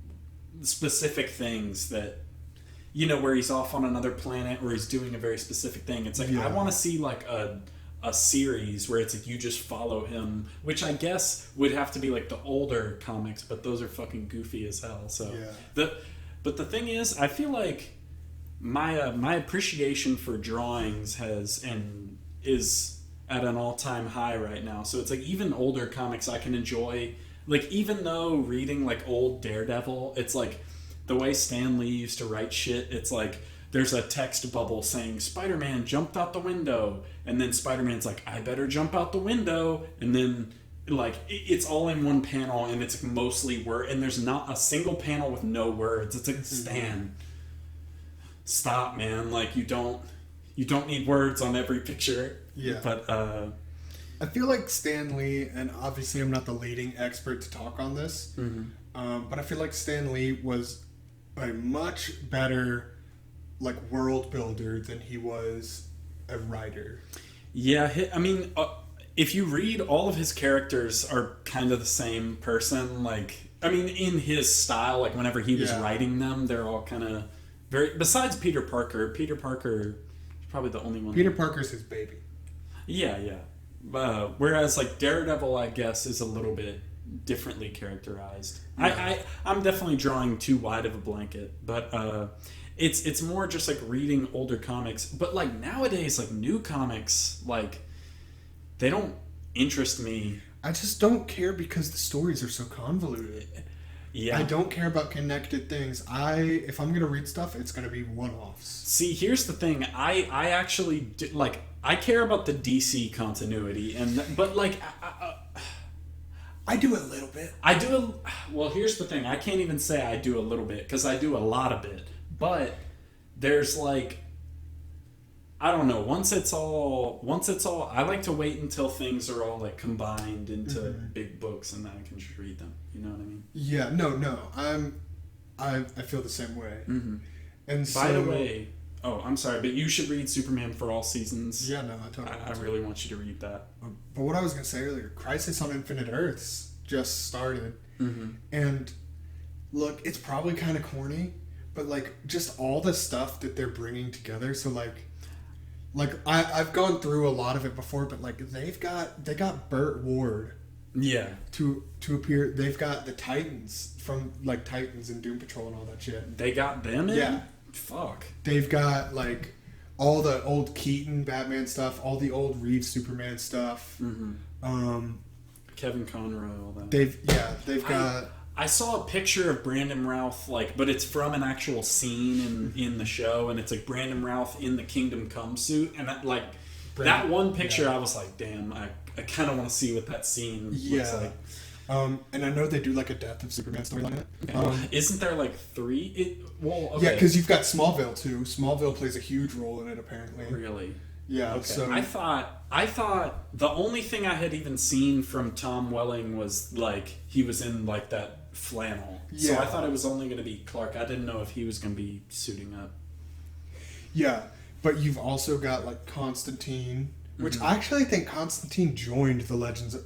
specific things that, you know, where he's off on another planet or he's doing a very specific thing. It's like, I want to see, like, a series where it's like you just follow him, which I guess would have to be, like, the older comics, but those are fucking goofy as hell. So, but the thing is, I feel like my appreciation for drawings is at an all-time high right now. So it's like even older comics I can enjoy. Like, even though reading, like, old Daredevil, it's like the way Stan Lee used to write shit, it's like there's a text bubble saying Spider-Man jumped out the window, and then Spider-Man's like, I better jump out the window, and then, like, it's all in one panel, and it's mostly word, and there's not a single panel with no words. It's like, Stan, stop, man. Like, you don't need words on every picture. Yeah. But I feel like Stan Lee, and obviously I'm not the leading expert to talk on this, but I feel like Stan Lee was a much better, like, world builder than he was a writer. Yeah, I mean, if you read, all of his characters are kind of the same person. Like, I mean, in his style, like, whenever he was writing them, they're all kind of very... Besides Peter Parker is probably the only one. Peter Parker's his baby. Yeah. Whereas, like, Daredevil, I guess, is a little bit differently characterized. Yeah. I'm definitely drawing too wide of a blanket, but it's more just like reading older comics. But, like, nowadays, like, new comics, like, they don't interest me. I just don't care because the stories are so convoluted. Yeah. I don't care about connected things. If I'm gonna read stuff, it's gonna be one-offs. See, here's the thing. I actually like, I care about the DC continuity, but like I do a little bit. Well, here's the thing. I can't even say I do a little bit because I do a lot of it. But there's, like, I don't know. Once it's all, I like to wait until things are all, like, combined into big books, and then I can just read them. You know what I mean? Yeah. No. I feel the same way. Mm-hmm. And so, by the way, I'm sorry, but you should read Superman for All Seasons. Yeah, no, I totally. I really want you to read that. But what I was gonna say earlier, Crisis on Infinite Earths just started, and look, it's probably kind of corny, but, like, just all the stuff that they're bringing together. So, like I've gone through a lot of it before, but, like, they got Burt Ward. Yeah. To appear, they've got the Titans from, like, Titans and Doom Patrol and all that shit. They got them in? Yeah. Fuck. They've got, like, all the old Keaton Batman stuff, all the old Reeves Superman stuff. Kevin Conroy, all that. They've got. I saw a picture of Brandon Routh, like, but it's from an actual scene in the show, and it's like Brandon Routh in the Kingdom Come suit, and that, like, that one picture, I was like, damn, I kind of want to see what that scene looks like. And I know they do, like, a Death of Superman storyline. Isn't there, like, 3? Okay. Yeah, because you've got Smallville too. Smallville plays a huge role in it, apparently. Really? Yeah. Okay. So I thought the only thing I had even seen from Tom Welling was, like, he was in, like, that flannel. Yeah. So I thought it was only going to be Clark. I didn't know if he was going to be suiting up. Yeah, but you've also got, like, Constantine, which I actually think Constantine joined the Legends.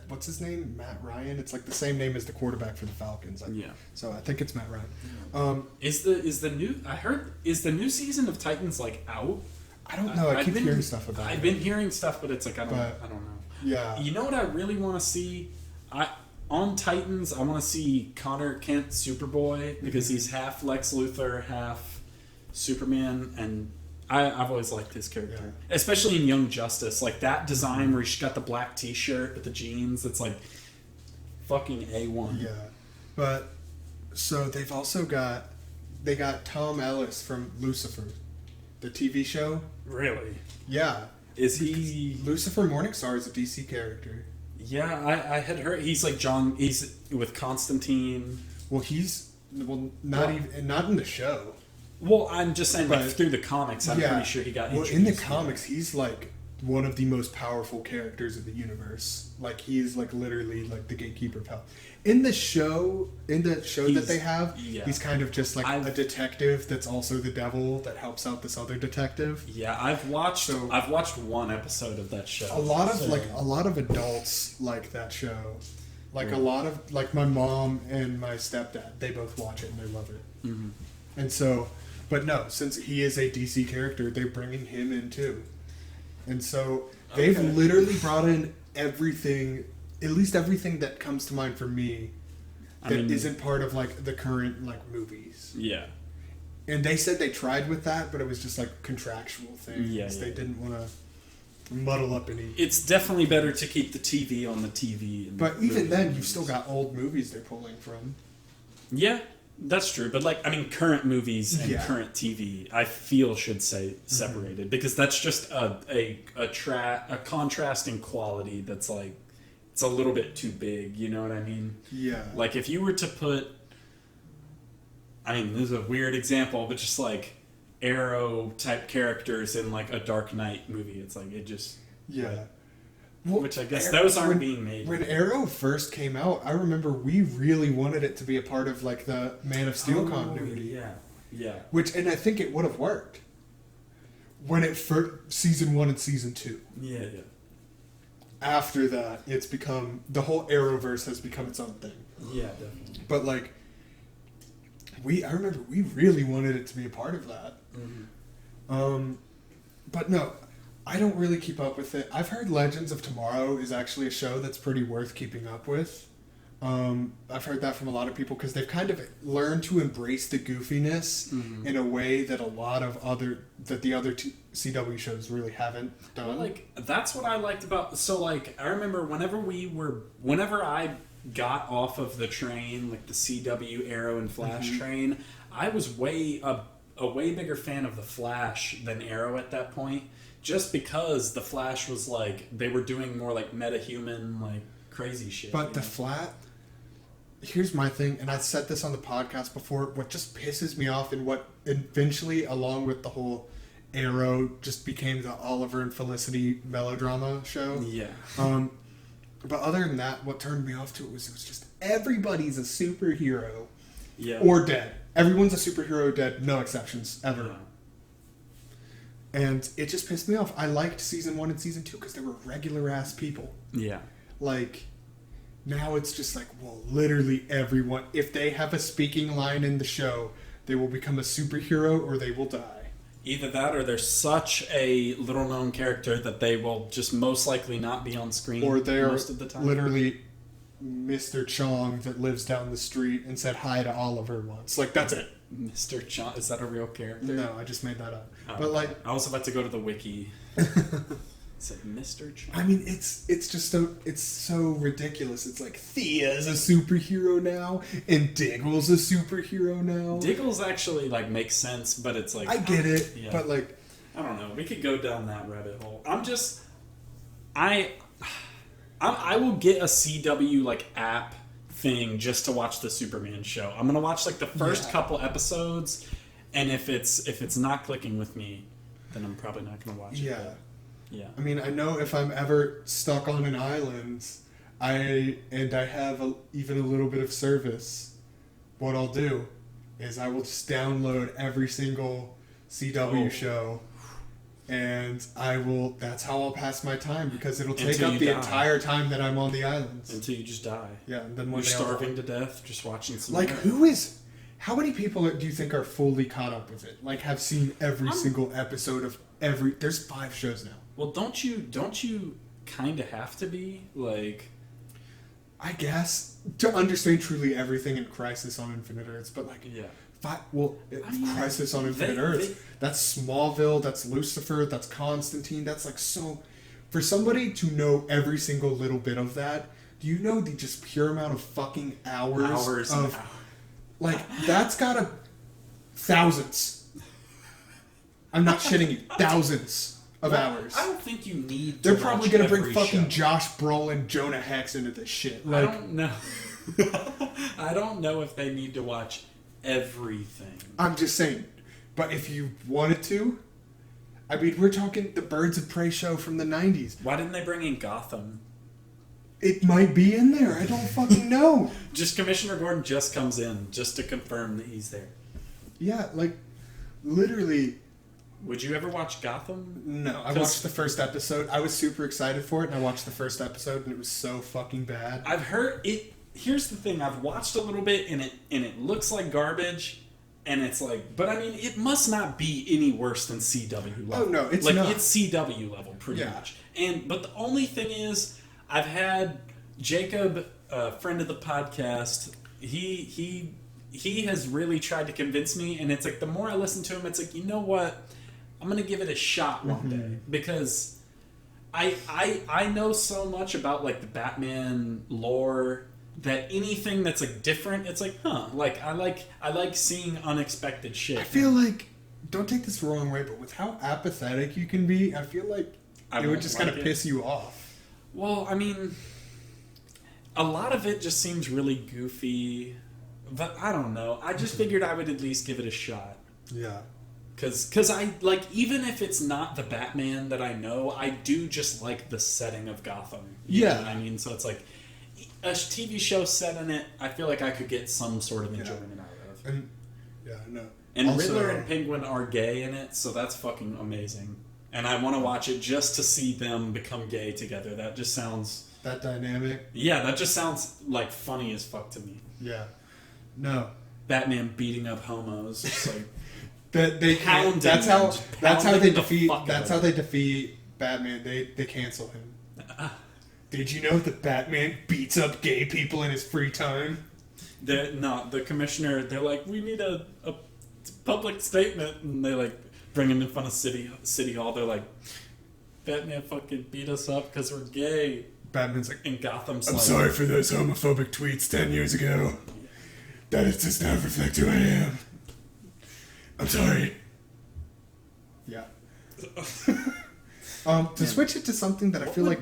What's his name? Matt Ryan. It's, like, the same name as the quarterback for the Falcons. Yeah. So I think it's Matt Ryan. Is the new season of Titans, like, out? I don't know. I keep hearing stuff about it. I've been hearing stuff, but it's like I don't know. Yeah. You know what I really want to see? On Titans, I want to see Connor Kent Superboy, because he's half Lex Luthor, half Superman, and I've always liked his character, especially in Young Justice. Like, that design where he's got the black T-shirt with the jeans, it's like fucking A1. Yeah, but so they've also got Tom Ellis from Lucifer, the TV show. Really? Yeah. Is he Lucifer Morningstar is a DC character? Yeah, I had heard he's like John. He's with Constantine. Well, he's Well, not in the show. Well, I'm just saying, like, But- through the comics, I'm pretty sure he got Well, introduced. in the comics, he's like one of the most powerful characters of the universe. Like, he's like literally like the gatekeeper of hell. In the show that they have, he's kind of just like a detective that's also the devil that helps out this other detective. Yeah, I've watched one episode of that show. A lot of adults like that show. Like a lot of like my mom and my stepdad, they both watch it and they love it. Mm-hmm. And so, but no, since he is a DC character, they're bringing him in too. And so they've literally brought in everything, at least everything that comes to mind for me that isn't part of like the current like movies. Yeah. And they said they tried with that, but it was just like contractual things. Yeah. They didn't want to muddle up any. It's definitely better to keep the TV on the TV. But even then, you've still got old movies they're pulling from. Yeah, that's true. But like, I mean, current movies and current TV, I feel should say separated because that's just a contrasting quality that's like it's a little bit too big. You know what I mean? Yeah. Like if you were to put, I mean, this is a weird example, but just like Arrow type characters in like a Dark Knight movie, it's like it just Well, which I guess those aren't being made. When Arrow first came out, I remember we really wanted it to be a part of like the Man of Steel continuity. Yeah. And I think it would have worked when it first season 1 and season 2. Yeah. After that, it's become the whole Arrowverse has become its own thing. Yeah, definitely. But like, I remember we really wanted it to be a part of that. Mm-hmm. But no, I don't really keep up with it. I've heard Legends of Tomorrow is actually a show that's pretty worth keeping up with. I've heard that from a lot of people because they've kind of learned to embrace the goofiness in a way that the other CW shows really haven't done. Well, like that's what I liked about. So like I remember whenever I got off of the train, like the CW Arrow and Flash train, I was a way bigger fan of the Flash than Arrow at that point. Just because the Flash was like they were doing more like metahuman like crazy shit. But here's my thing, and I said this on the podcast before, what just pisses me off and what eventually, along with the whole Arrow, just became the Oliver and Felicity melodrama show. Yeah. But other than that, what turned me off to it was just everybody's a superhero. Yeah. Or dead. Everyone's a superhero dead, no exceptions, ever. Yeah. And it just pissed me off. I liked season 1 and season 2 because they were regular ass people. Yeah. Like, now it's just like, well, literally everyone, if they have a speaking line in the show, they will become a superhero or they will die. Either that or they're such a little known character that they will just most likely not be on screen Or they're most of the time. literally Mr. Chong that lives down the street and said hi to Oliver once. Like, that's it. Mr. Chong, is that a real character? No, I just made that up. Oh, but like, I was about to go to the wiki. Is it Mr. Chong? I mean, it's just so ridiculous. It's like Thea's a superhero now, and Diggle's a superhero now. Diggle's actually like makes sense, but it's like I get it, yeah. but like, I don't know. We could go down that rabbit hole. I will get a CW like app thing just to watch the Superman show. I'm gonna watch like the first couple episodes, and if it's not clicking with me, then I'm probably not gonna watch it. yeah. Yeah. I mean, I know if I'm ever stuck on an island, I have even a little bit of service, what I'll do is I will just download every single CW show, and that's how I'll pass my time because it'll take up the entire time that I'm on the island. Until you just die. Yeah, and then you're starving to death just watching some. Like, how many people do you think are fully caught up with it? Like, have seen every single episode of there's 5 shows now. Well, don't you kind of have to be like? I guess to understand truly everything in Crisis on Infinite Earths, but like, Crisis on Infinite Earths. That's Smallville. That's Lucifer. That's Constantine. That's like so. For somebody to know every single little bit of that, do you know the just pure amount of fucking hours of like that's gotta thousands. I'm not shitting you. Thousands of hours. I don't think you need. They're probably gonna bring fucking Josh Brolin, Jonah Hex into this shit. Like, I don't know. I don't know if they need to watch everything. I'm just saying. But if you wanted to, I mean, we're talking the Birds of Prey show from the 90s. Why didn't they bring in Gotham? It might be in there. I don't fucking know. Just Commissioner Gordon just comes in just to confirm that he's there. Yeah, like, literally. Would you ever watch Gotham? No, I watched the first episode. I was super excited for it, and I watched the first episode, and it was so fucking bad. I've heard it. Here's the thing: I've watched a little bit, and it looks like garbage, and it's like, but I mean, it must not be any worse than CW level. Oh no, it's like not. It's CW level, pretty much. But the only thing is, I've had Jacob, a friend of the podcast. He has really tried to convince me, and it's like the more I listen to him, it's like, you know what? I'm gonna give it a shot one day, because I know so much about like the Batman lore that anything that's like different, it's like, like I like seeing unexpected shit. I feel like, don't take this the wrong way, but with how apathetic you can be, I feel like it would just kind of piss you off. Well, I mean, a lot of it just seems really goofy, but I don't know. I just figured I would at least give it a shot. Yeah. Because I, like, even if it's not the Batman that I know, I do just like the setting of Gotham. You know what I mean? So it's like, a TV show set in it, I feel like I could get some sort of enjoyment out of. And, no. And also, Riddler and Penguin are gay in it, so that's fucking amazing. And I want to watch it just to see them become gay together. That just sounds... That dynamic? Yeah, that just sounds, like, funny as fuck to me. Yeah. No. Batman beating up homos. It's like... That's how they defeat Batman. They cancel him. Did you know that Batman beats up gay people in his free time? The commissioner, they're like, we need a public statement, and they like bring him in front of City Hall. They're like, Batman fucking beat us up because we're gay. Batman's like, and Gotham's I'm like, sorry for those homophobic tweets 10 years ago. That it does not reflect who I am. I'm sorry. Yeah. To switch it to something that I feel like...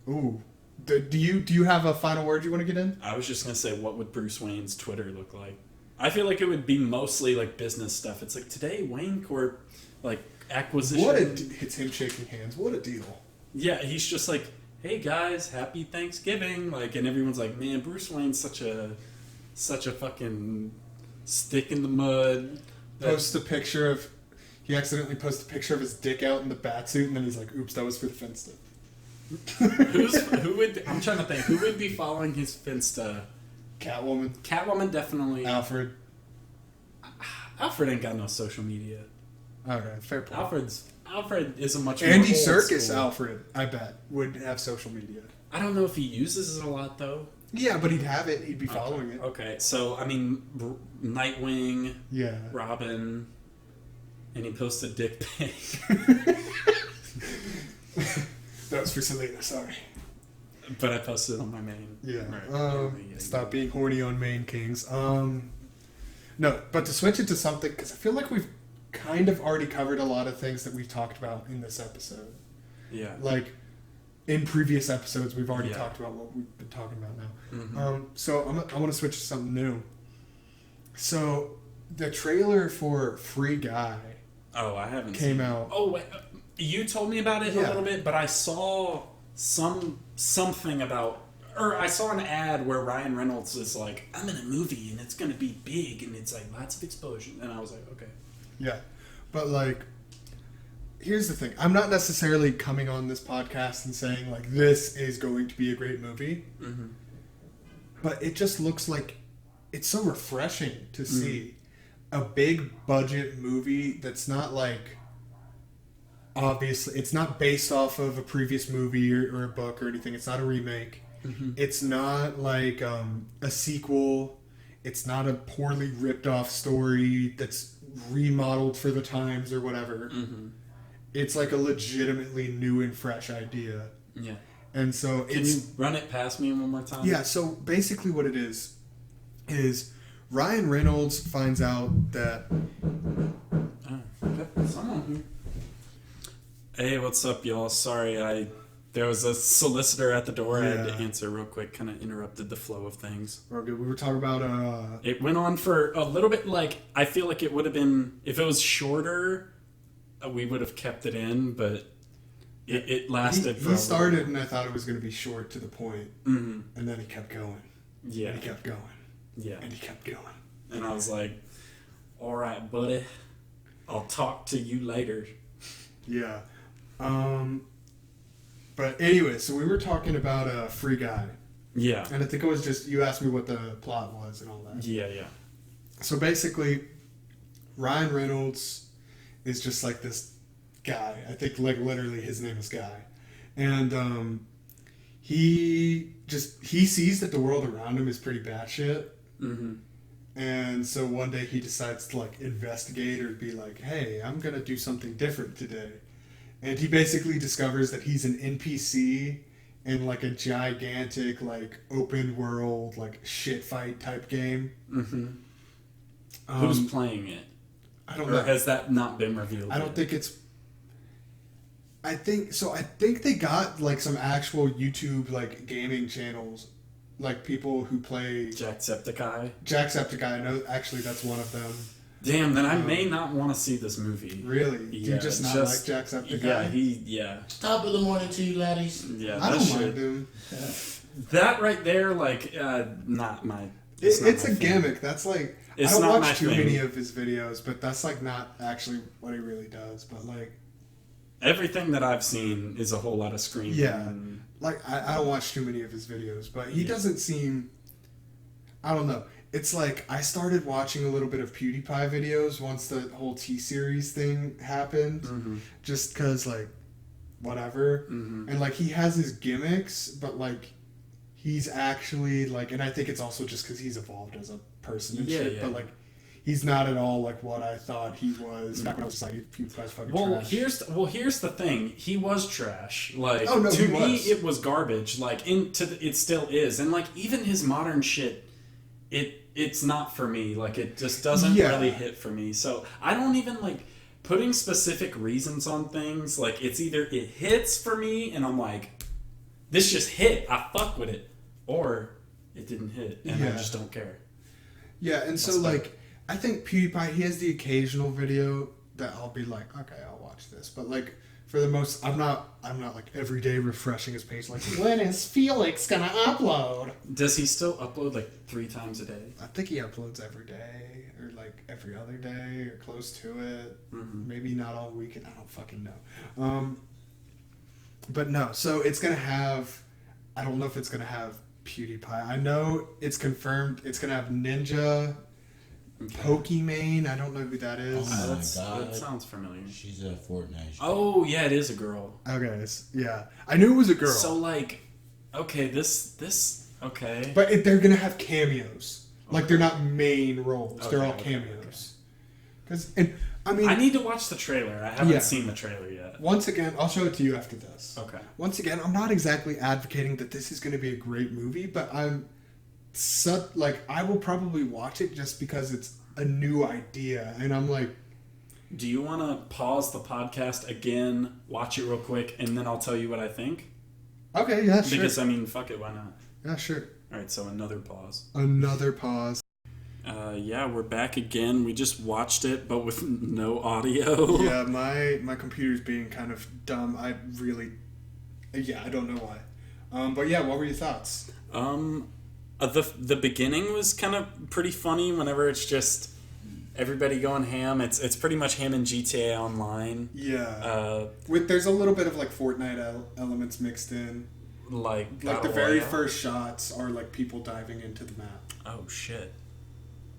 Ooh. Do you have a final word you want to get in? I was just going to say, what would Bruce Wayne's Twitter look like? I feel like it would be mostly like business stuff. It's like, today Wayne Corp, like, acquisition... It's him shaking hands. What a deal. Yeah, he's just like, hey guys, happy Thanksgiving. Like, and everyone's like, man, Bruce Wayne's such a fucking stick in the mud. He accidentally posts a picture of his dick out in the batsuit, and then he's like, oops, that was for the Finsta. I'm trying to think, who would be following his Finsta? Catwoman Definitely. Alfred ain't got no social media. Alright, fair point. Alfred is a much more Andy old Serkis school. Alfred, I bet, would have social media. I don't know if he uses it a lot though. Yeah, but he'd have it. He'd be following it. Okay, so I mean, Nightwing, yeah, Robin, and he posted dick pic. That was for Selena. Sorry, but I posted it on my main. Yeah. Right. Stop being horny on main kings. No, but to switch it to something, because I feel like we've kind of already covered a lot of things that we've talked about in this episode. Yeah. Like, in previous episodes, we've already talked about what we've been talking about now. Mm-hmm. So I want to switch to something new. So, the trailer for Free Guy. Oh, I haven't came out. Oh, wait, you told me about it a little bit, but I saw something about, or I saw an ad where Ryan Reynolds is like, I'm in a movie and it's going to be big and it's like lots of explosion, and I was like, okay. Yeah, but like, here's the thing. I'm not necessarily coming on this podcast and saying like this is going to be a great movie, but it just looks like it's so refreshing to see a big budget movie that's not like, obviously it's not based off of a previous movie or a book or anything. It's not a remake. It's not like a sequel. It's not a poorly ripped off story that's remodeled for the times or whatever. It's like a legitimately new and fresh idea. Yeah. And so Can you run it past me one more time? Yeah, so basically what it is Ryan Reynolds finds out that... Someone here. Hey, what's up, y'all? Sorry, I There was a solicitor at the door. I had to Yeah. answer real quick. Kind of interrupted the flow of things. Okay, we were talking about It went on for a little bit. Like, I feel like it would have been, if it was shorter, we would have kept it in, but it lasted for he a started little. and I thought it was going to be short to the point, Mm-hmm. and then he kept going. Yeah. And he kept going. Yeah. And he kept going. And I was like, all right, buddy. I'll talk to you later. Yeah. But anyway, so we were talking about Free Guy. Yeah. And I think it was just, you asked me what the plot was and all that. Yeah, yeah. So basically, Ryan Reynolds is just like this guy. I think like literally his name is Guy. And he sees that the world around him is pretty batshit. Mm-hmm. And so one day he decides to like investigate or be like, hey, I'm going to do something different today. And he basically discovers that he's an NPC in like a gigantic like open world like shit fight type game. Mm-hmm. Who's playing it? I don't Or know. has that not been revealed I don't yet? think it's. I think they got like some actual YouTube like gaming channels, like people who play Jacksepticeye? Jacksepticeye. I know actually that's one of them. Damn, then I may not want to see this movie. Really? Do Yeah, you just not like Jacksepticeye? Yeah. Top of the morning to you, laddies. Yeah, I that don't shit. mind him. That right there, like, not my... It's not a my thing. gimmick. That's like It's I don't not watch my too thing. many of his videos, but that's like not actually what he really does. But like, Everything that I've seen is a whole lot of screaming. yeah, and- like I don't watch too many of his videos, but he Yeah. doesn't seem. I don't know. It's like I started watching a little bit of PewDiePie videos once the whole T-Series thing happened, Mhm. just because like, whatever, Mhm. and like he has his gimmicks, but like. He's actually like, and I think it's also just because he's evolved as a person and Yeah, shit. yeah. But like, he's not at all like what I thought he was back when I was like, PewDiePie's fucking Well, trash. here's the thing. He was trash. Like, Oh, no, to he me, was. it was garbage. Like, it still is. And like, even his modern shit, it's not for me. Like, it just doesn't Yeah. really hit for me. So I don't even like putting specific reasons on things. Like, it's either it hits for me, and I'm like, this just hit. I fuck with it, or it didn't hit, and I Yeah. just don't care. Yeah, and so That's better. like, I think PewDiePie, he has the occasional video that I'll be like, okay, I'll watch this. But like, for the most, I'm not like every day refreshing his page. Like, when is Felix gonna upload? Does he still upload like 3 times a day? I think he uploads every day or like every other day or close to it. Mhm. Maybe not all weekend. I don't fucking know. But no, so it's gonna have. I don't know if it's gonna have PewDiePie. I know it's confirmed. It's gonna have Ninja, Pokimane. I don't know who that is. Oh my That God. sounds familiar. She's a Fortnite. Oh yeah, it is a girl. Okay, yeah, I knew it was a girl. So like, okay, this okay. But they're gonna have cameos. Like they're not main roles. They're all Okay, cameos. Because and I mean, I need to watch the trailer. I haven't Yeah. seen the trailer yet. once again, I'll show it to you after this. Okay. Once again, I'm not exactly advocating that this is going to be a great movie, but I will probably watch it just because it's a new idea, and I'm like, Do you want to pause the podcast again, watch it real quick, and then I'll tell you what I think? okay, yeah, sure, Because I mean, fuck it, why not? yeah, sure. All right, so another pause. Another pause. Yeah, we're back again. We just watched it, but with no audio. Yeah, my computer's being kind of dumb. I don't know why. But yeah, what were your thoughts? The beginning was kind of pretty funny. Whenever it's just everybody going ham, it's pretty much him and GTA Online. Yeah, there's a little bit of like Fortnite elements mixed in. Like Like the Battle very Royale. first shots are like people diving into the map, Oh shit.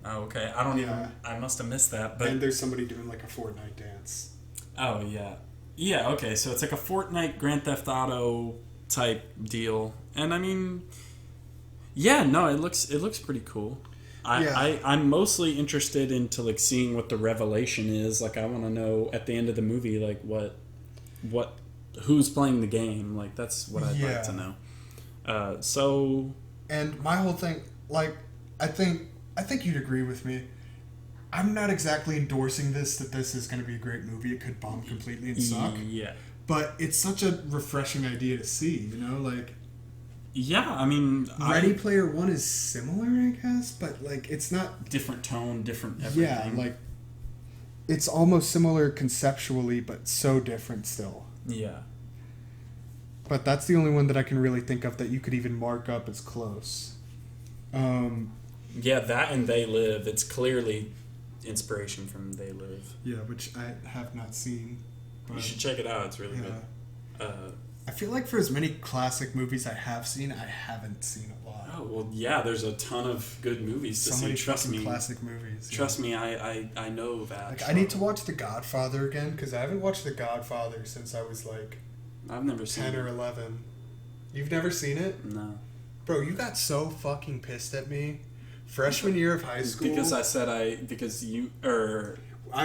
Oh okay. I don't Yeah. even. I must have missed that. But and there's somebody doing like a Fortnite dance. oh yeah, yeah. Okay, so it's like a Fortnite Grand Theft Auto type deal, and I mean, yeah, no, it looks pretty cool. I'm mostly interested into like seeing what the revelation is. Like I want to know at the end of the movie, like what who's playing the game. Like that's what I'd like to know. So And my whole thing, like, I think you'd agree with me. I'm not exactly endorsing this that this is going to be a great movie. It could bomb completely and suck. yeah, but it's such a refreshing idea to see, you know, like... Yeah, I mean... Ready Player One is similar, I guess, but, like, it's not... Different tone, different everything. Yeah, like, it's almost similar conceptually, but so different still. Yeah. But that's the only one that I can really think of that you could even mark up as close. Yeah, that and They Live. It's clearly inspiration from They Live. Yeah, which I have not seen. But You should check it out. It's really good. I feel like for as many classic movies I have seen, I haven't seen a lot. Oh, well, yeah, there's a ton of good movies to So see. many Trust me. classic movies. Trust me, I know that. Like, I need to watch The Godfather again, because I haven't watched The Godfather since I was, like, I've never seen 10 it. or 11. You've never seen it? No. Bro, you got so fucking pissed at me. Freshman year of high school. Because I said I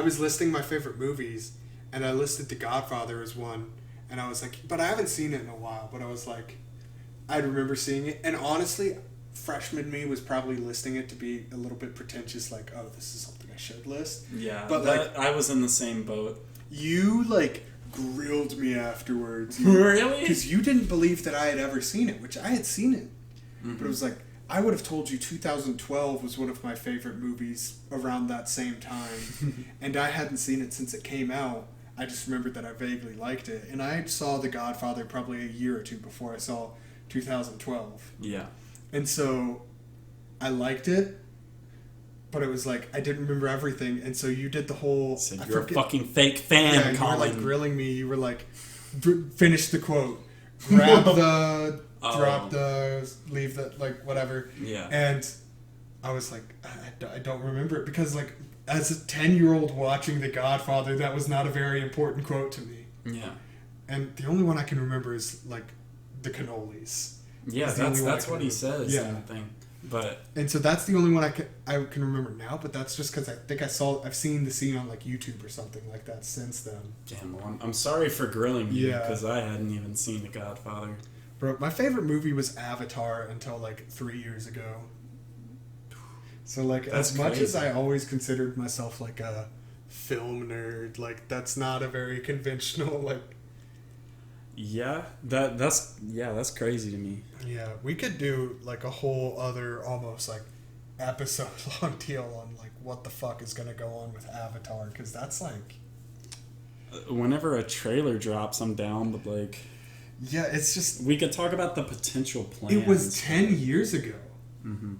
was listing my favorite movies, and I listed The Godfather as one, and I was like, but I haven't seen it in a while, but I was like, I remember seeing it, and honestly, freshman me was probably listing it to be a little bit pretentious, like, oh, this is something I should list. Yeah, but like, I was in the same boat. You, like, grilled me afterwards. Really? Because you didn't believe that I had ever seen it, which I had seen it. Mm-hmm. But it was like, I would have told you 2012 was one of my favorite movies around that same time. And I hadn't seen it since it came out. I just remembered that I vaguely liked it. And I saw The Godfather probably a year or two before I saw 2012. Yeah. And so I liked it, but it was like I didn't remember everything. And so you did the whole... Said you're a fucking fake fan, yeah, you Collin. were like grilling me. You were like, finish the quote. Grab the... Drop the... Leave the... Like, whatever. Yeah. And I was like, I don't remember it. Because, like, as a 10-year-old watching The Godfather, that was not a very important quote to me. Yeah. And the only one I can remember is, like, the cannolis. Yeah, that's what he says yeah. in the thing. But and so that's the only one I can remember now, but that's just because I think I've seen the scene on like YouTube or something like that since then. Damn, well, I'm sorry for grilling you Yeah. because I hadn't even seen The Godfather. Bro, my favorite movie was Avatar until like 3 years ago. So like That's as much crazy. as I always considered myself like a film nerd, like that's not a very conventional like. Yeah, that's crazy to me. Yeah, we could do like a whole other almost like episode long deal on like what the fuck is gonna go on with Avatar, because that's like. Whenever a trailer drops, I'm down, but like. Yeah, it's just. We could talk about the potential plans. It was 10 years ago. Mm-hmm.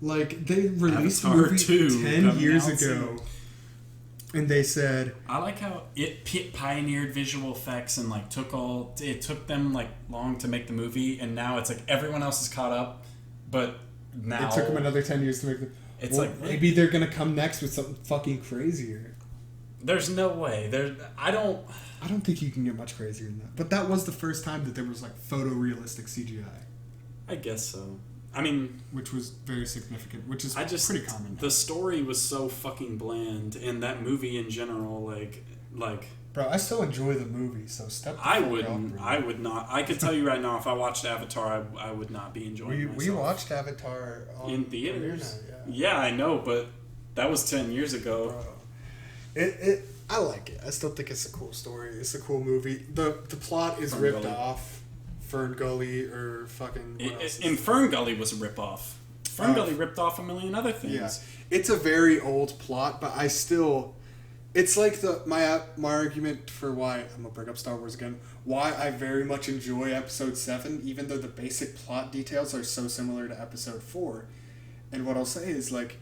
Like they released Avatar the movie 2 10 years out ago, soon. and they said. I like how it pioneered visual effects and like it took them like long to make the movie, and now it's like everyone else is caught up, but now It took them another 10 years to make them. It's well, like maybe they're gonna come next with something fucking crazier. There's no way. I don't think you can get much crazier than that. But that was the first time that there was like photorealistic CGI. I guess so. I mean, which was very significant. Which is pretty common now. The story was so fucking bland, and that movie in general, like. Bro, I still enjoy the movie, so step. I would not. I could tell you right now, if I watched Avatar, I would not be enjoying myself. We watched Avatar in theaters. Yeah, I know, but that was 10 years ago. Bro. I like it. I still think it's a cool story. It's a cool movie. The plot is ripped off. Fern Gully or fucking. And Fern Gully was a ripoff. Fern Gully ripped off a million other things. Yeah, it's a very old plot, but I still. It's like my argument for why I'm gonna bring up Star Wars again. Why I very much enjoy Episode 7, even though the basic plot details are so similar to Episode 4. And what I'll say is like.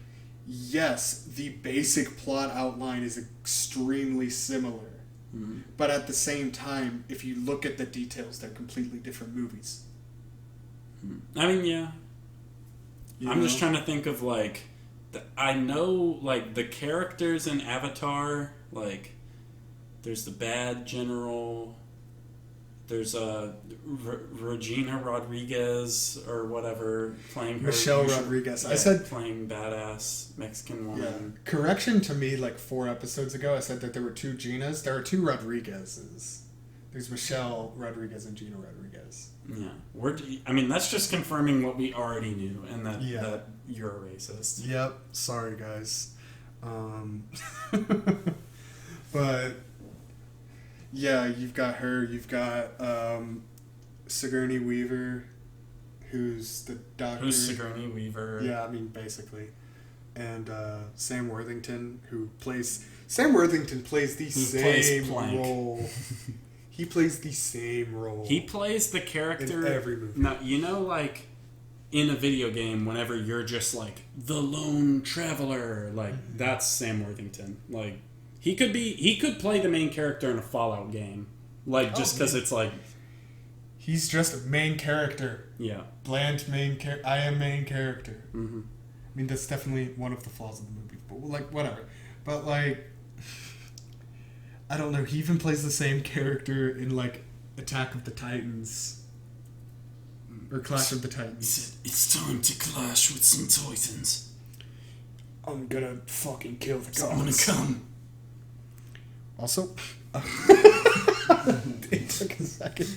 Yes, the basic plot outline is extremely similar. Mm-hmm. But at the same time, if you look at the details, they're completely different movies. I mean, yeah. I'm just trying to think of, like... I know, like, the characters in Avatar, like... There's the bad general... There's Regina Rodriguez or whatever playing her. Michelle Rodriguez. Yeah, I said playing badass Mexican woman. Yeah. Correction to me, like 4 episodes ago, I said that there were 2 Ginas. There are 2 Rodriguezes. There's Michelle Rodriguez and Gina Rodriguez. Yeah, that's just confirming what we already knew, and that you're a racist. Yep. Sorry, guys. But. Yeah, you've got her. You've got Sigourney Weaver, who's the doctor. Who's Sigourney Weaver? Yeah, I mean, basically. And Sam Worthington, Sam Worthington plays the same role. He plays the same role. He plays the character in every movie. Now, you know, like in a video game, whenever you're just like the lone traveler, like that's Sam Worthington. Like he could play the main character in a Fallout game, like just because it's like he's just a main character. Yeah, bland main character. I am main character. Mm-hmm. I mean, that's definitely one of the flaws of the movie, but like whatever. But like, I don't know. He even plays the same character in like Attack of the Titans or Clash of the Titans. It's time to clash with some Titans. I'm gonna fucking kill the gods. I'm gonna come. Also, it took a second.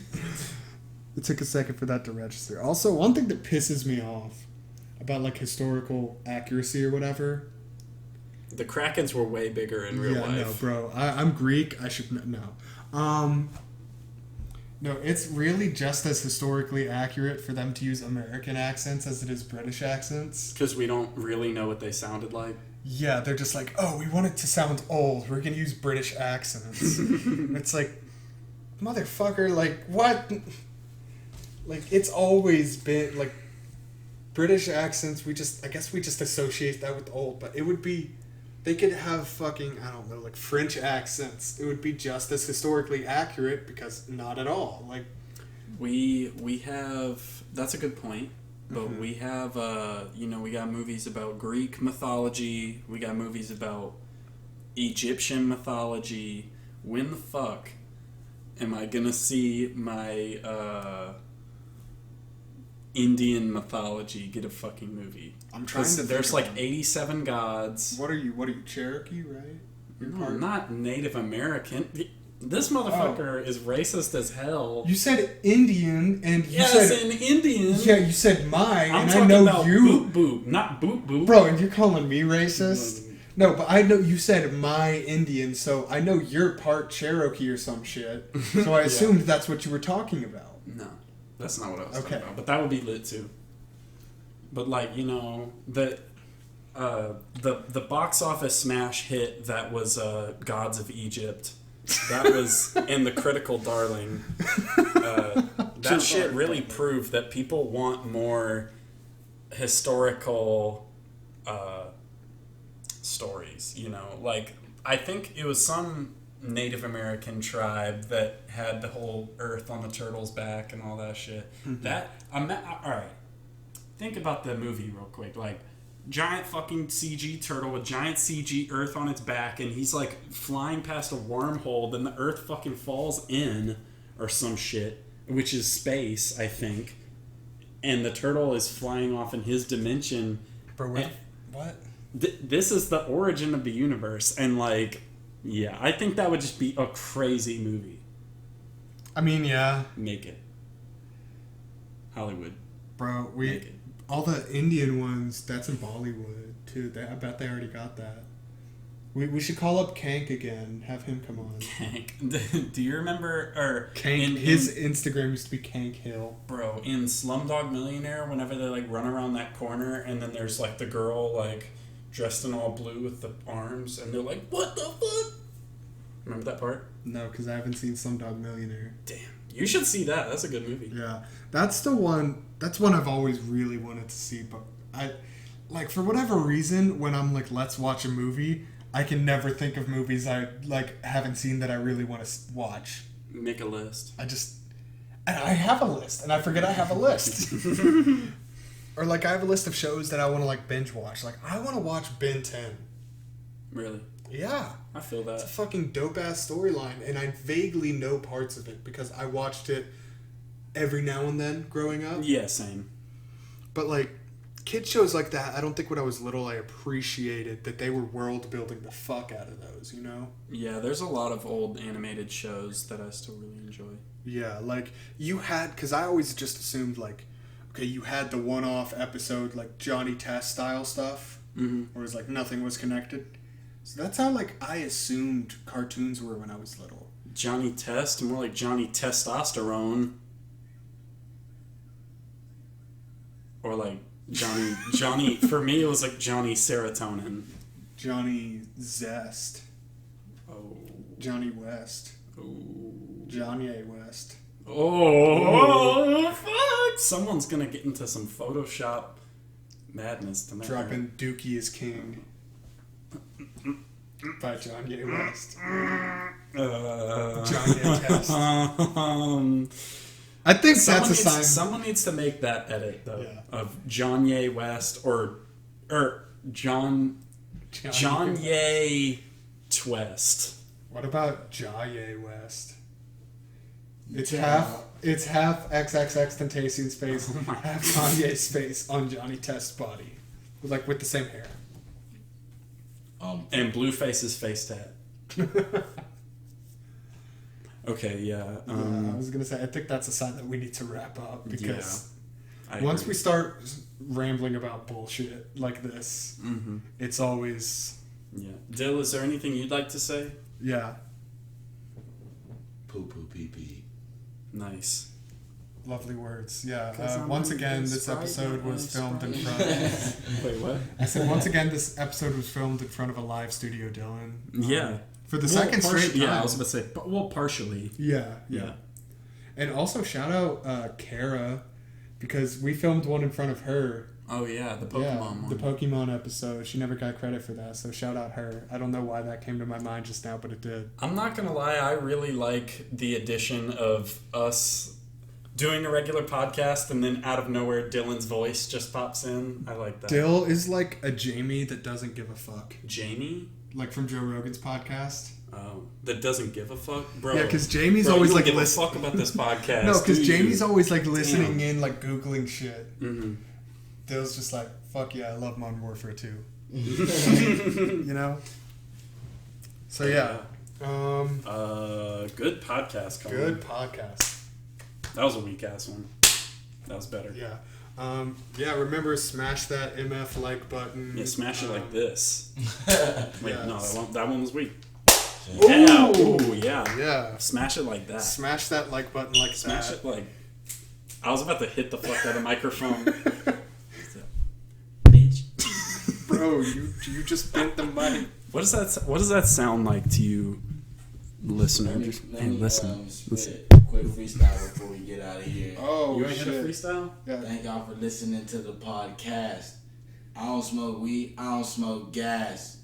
It took a second for that to register. Also, one thing that pisses me off about like historical accuracy or whatever. The Krakens were way bigger in real life. Yeah, no, bro. I'm Greek. I should know. No, it's really just as historically accurate for them to use American accents as it is British accents. Because we don't really know what they sounded like. Yeah, they're just like, oh, we want it to sound old. We're going to use British accents. It's like, motherfucker, like, what? Like, it's always been, like, British accents, I guess we just associate that with old, but it would be, they could have fucking, I don't know, like French accents. It would be just as historically accurate because not at all. Like, we have, that's a good point, but we have, we got movies about Greek mythology, we got movies about Egyptian mythology. When the fuck am I gonna see my, Indian mythology get a fucking movie? I'm trying to. There's like 87 gods. What are you, Cherokee, right? No, I'm not Native American. This motherfucker is racist as hell. You said Indian, and you said an Indian. Yeah, you said my, I'm and talking I know about you. Boop boop, not boop boop. Bro, and you're calling me racist? No, but I know you said my Indian, so I know you're part Cherokee or some shit. So I assumed that's what you were talking about. No, that's not what I was talking about. But that would be lit too. But like, the box office smash hit that was Gods of Egypt. That was in the Critical Darling. That shit really proved that people want more historical stories, Like, I think it was some Native American tribe that had the whole earth on the turtle's back and all that shit. Mm-hmm. Alright. Think about the movie real quick. Like, giant fucking CG turtle with giant CG earth on its back, and he's like flying past a wormhole, then the earth fucking falls in or some shit, which is space, I think, and the turtle is flying off in his dimension. Bro, what? This is the origin of the universe, and like, yeah, I think that would just be a crazy movie. I mean, yeah. Make it. Hollywood. Bro, Make it. All the Indian ones, that's in Bollywood, too. I bet they already got that. We should call up Kank again. Have him come on. Kank. Do you remember... Kank, his Instagram used to be Kank Hill. Bro, in Slumdog Millionaire, whenever they, like, run around that corner, and then there's, like, the girl, like, dressed in all blue with the arms, and they're like, what the fuck? Remember that part? No, because I haven't seen Slumdog Millionaire. Damn. You should see that. That's a good movie. Yeah. That's the one... That's one I've always really wanted to see, but I... for whatever reason, when I'm like, let's watch a movie, I can never think of movies I, haven't seen that I really want to watch. Make a list. I have a list, and I forget I have a list. Or, I have a list of shows that I want to, binge watch. Like, I want to watch Ben 10. Really? Yeah. I feel that. It's a fucking dope-ass storyline, and I vaguely know parts of it because I watched it every now and then growing up. Yeah, same. But, kid shows like that, I don't think when I was little I appreciated that they were world-building the fuck out of those, Yeah, there's a lot of old animated shows that I still really enjoy. Yeah, you had... Because I always just assumed, okay, you had the one-off episode, Johnny Test-style stuff, where it was, nothing was connected. So that's how, I assumed cartoons were when I was little. Johnny Test, more like Johnny Testosterone. Or like Johnny, for me it was like Johnny Serotonin. Johnny Zest. Oh. Johnny West. Oh. Johnny A. West. Oh, fuck! Someone's gonna get into some Photoshop madness tonight. Dropping Dookie is King by Johnny A. West. Johnny A. Test. I think that's a sign. Someone needs to make that edit though of John Ye West or John Ye Twest. What about Jaye West? It's half XXX Tentacion space, half Kanye space on Johnny Test's body, like with the same hair. And Blueface's face tat. Okay, yeah. I was gonna say, I think that's a sign that we need to wrap up because once we start rambling about bullshit like this, it's always Dill, is there anything you'd like to say? Yeah. Poo poo pee pee. Nice. Lovely words. Yeah. Once again, this episode was filmed in front. Wait, what? I said once again, this episode was filmed in front of a live studio, Dylan. Yeah. For the second straight time. Yeah, I was about to say, partially. Yeah. And also shout out Kara, because we filmed one in front of her. Oh yeah, the Pokemon one. The Pokemon episode. She never got credit for that, so shout out her. I don't know why that came to my mind just now, but it did. I'm not gonna lie, I really like the addition of us doing a regular podcast and then out of nowhere Dylan's voice just pops in. I like that. Dill is like a Jamie that doesn't give a fuck. Jamie? Like from Joe Rogan's podcast. Oh, that doesn't give a fuck? Bro. Yeah, because Jamie's always like give a fuck about this podcast. No, because Jamie's always like listening in, like Googling shit. Mm-hmm. Dill's just like, fuck yeah, I love Modern Warfare 2. You know? So yeah. Good podcast, Colin. Good podcast. That was a weak ass one. That was better. Yeah. Remember, smash that MF like button. Yeah, smash it like this. Wait, no, that one was weak. Ooh. Yeah, ooh, yeah. Yeah. Smash it like that. Smash that like button like Smash that. it like... I was about to hit the fuck out of the microphone. Bitch. Bro, you just bent the mic. What does that sound like to you, listeners? Let me listen. Quick freestyle before we get out of here. Oh, You ain't shit. hit a freestyle? Yeah. Thank y'all for listening to the podcast. I don't smoke weed. I don't smoke gas.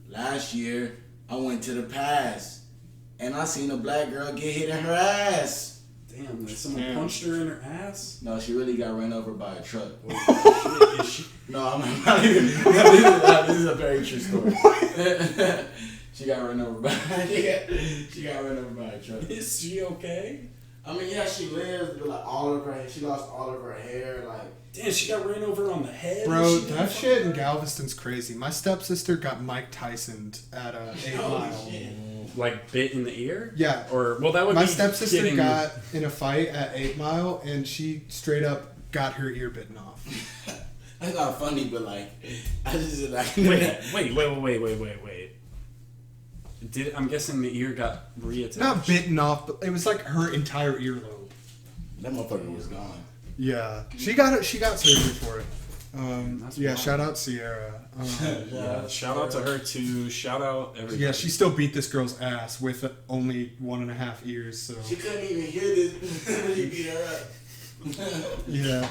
Last year, I went to the pass, and I seen a black girl get hit in her ass. Damn, someone punched her in her ass? No, she really got run over by a truck. Oh, shit, is she? No, I'm not even. This is a very true story. She got run over by. She got run over by a truck. Is she okay? I mean, yeah, she lives, but like she lost all of her hair. Like, damn, she got ran over on the head. Bro, that shit in Galveston's crazy. My stepsister got Mike Tyson'd at 8 Mile. shit. Like bit in the ear? Yeah. Or that would My be stepsister getting... got in a fight at 8 Mile, and she straight up got her ear bitten off. That's not funny, but like, I just like. Wait. I'm guessing the ear got reattached. Not bitten off, but it was like her entire earlobe. That motherfucker was gone. Yeah, she got surgery for it. Wild. Shout out Sierra. Shout out to her too. Shout out everybody. Yeah, she still beat this girl's ass with only 1.5 ears. So She couldn't even hear this when he beat her up. yeah.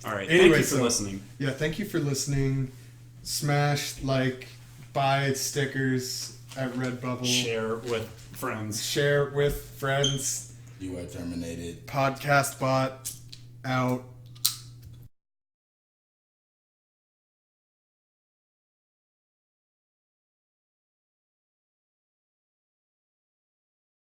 All right. Anyway, thank you for listening. Yeah, thank you for listening. Smash, like, buy stickers at Redbubble. Share with friends. Share with friends. You are terminated. Podcast bot out.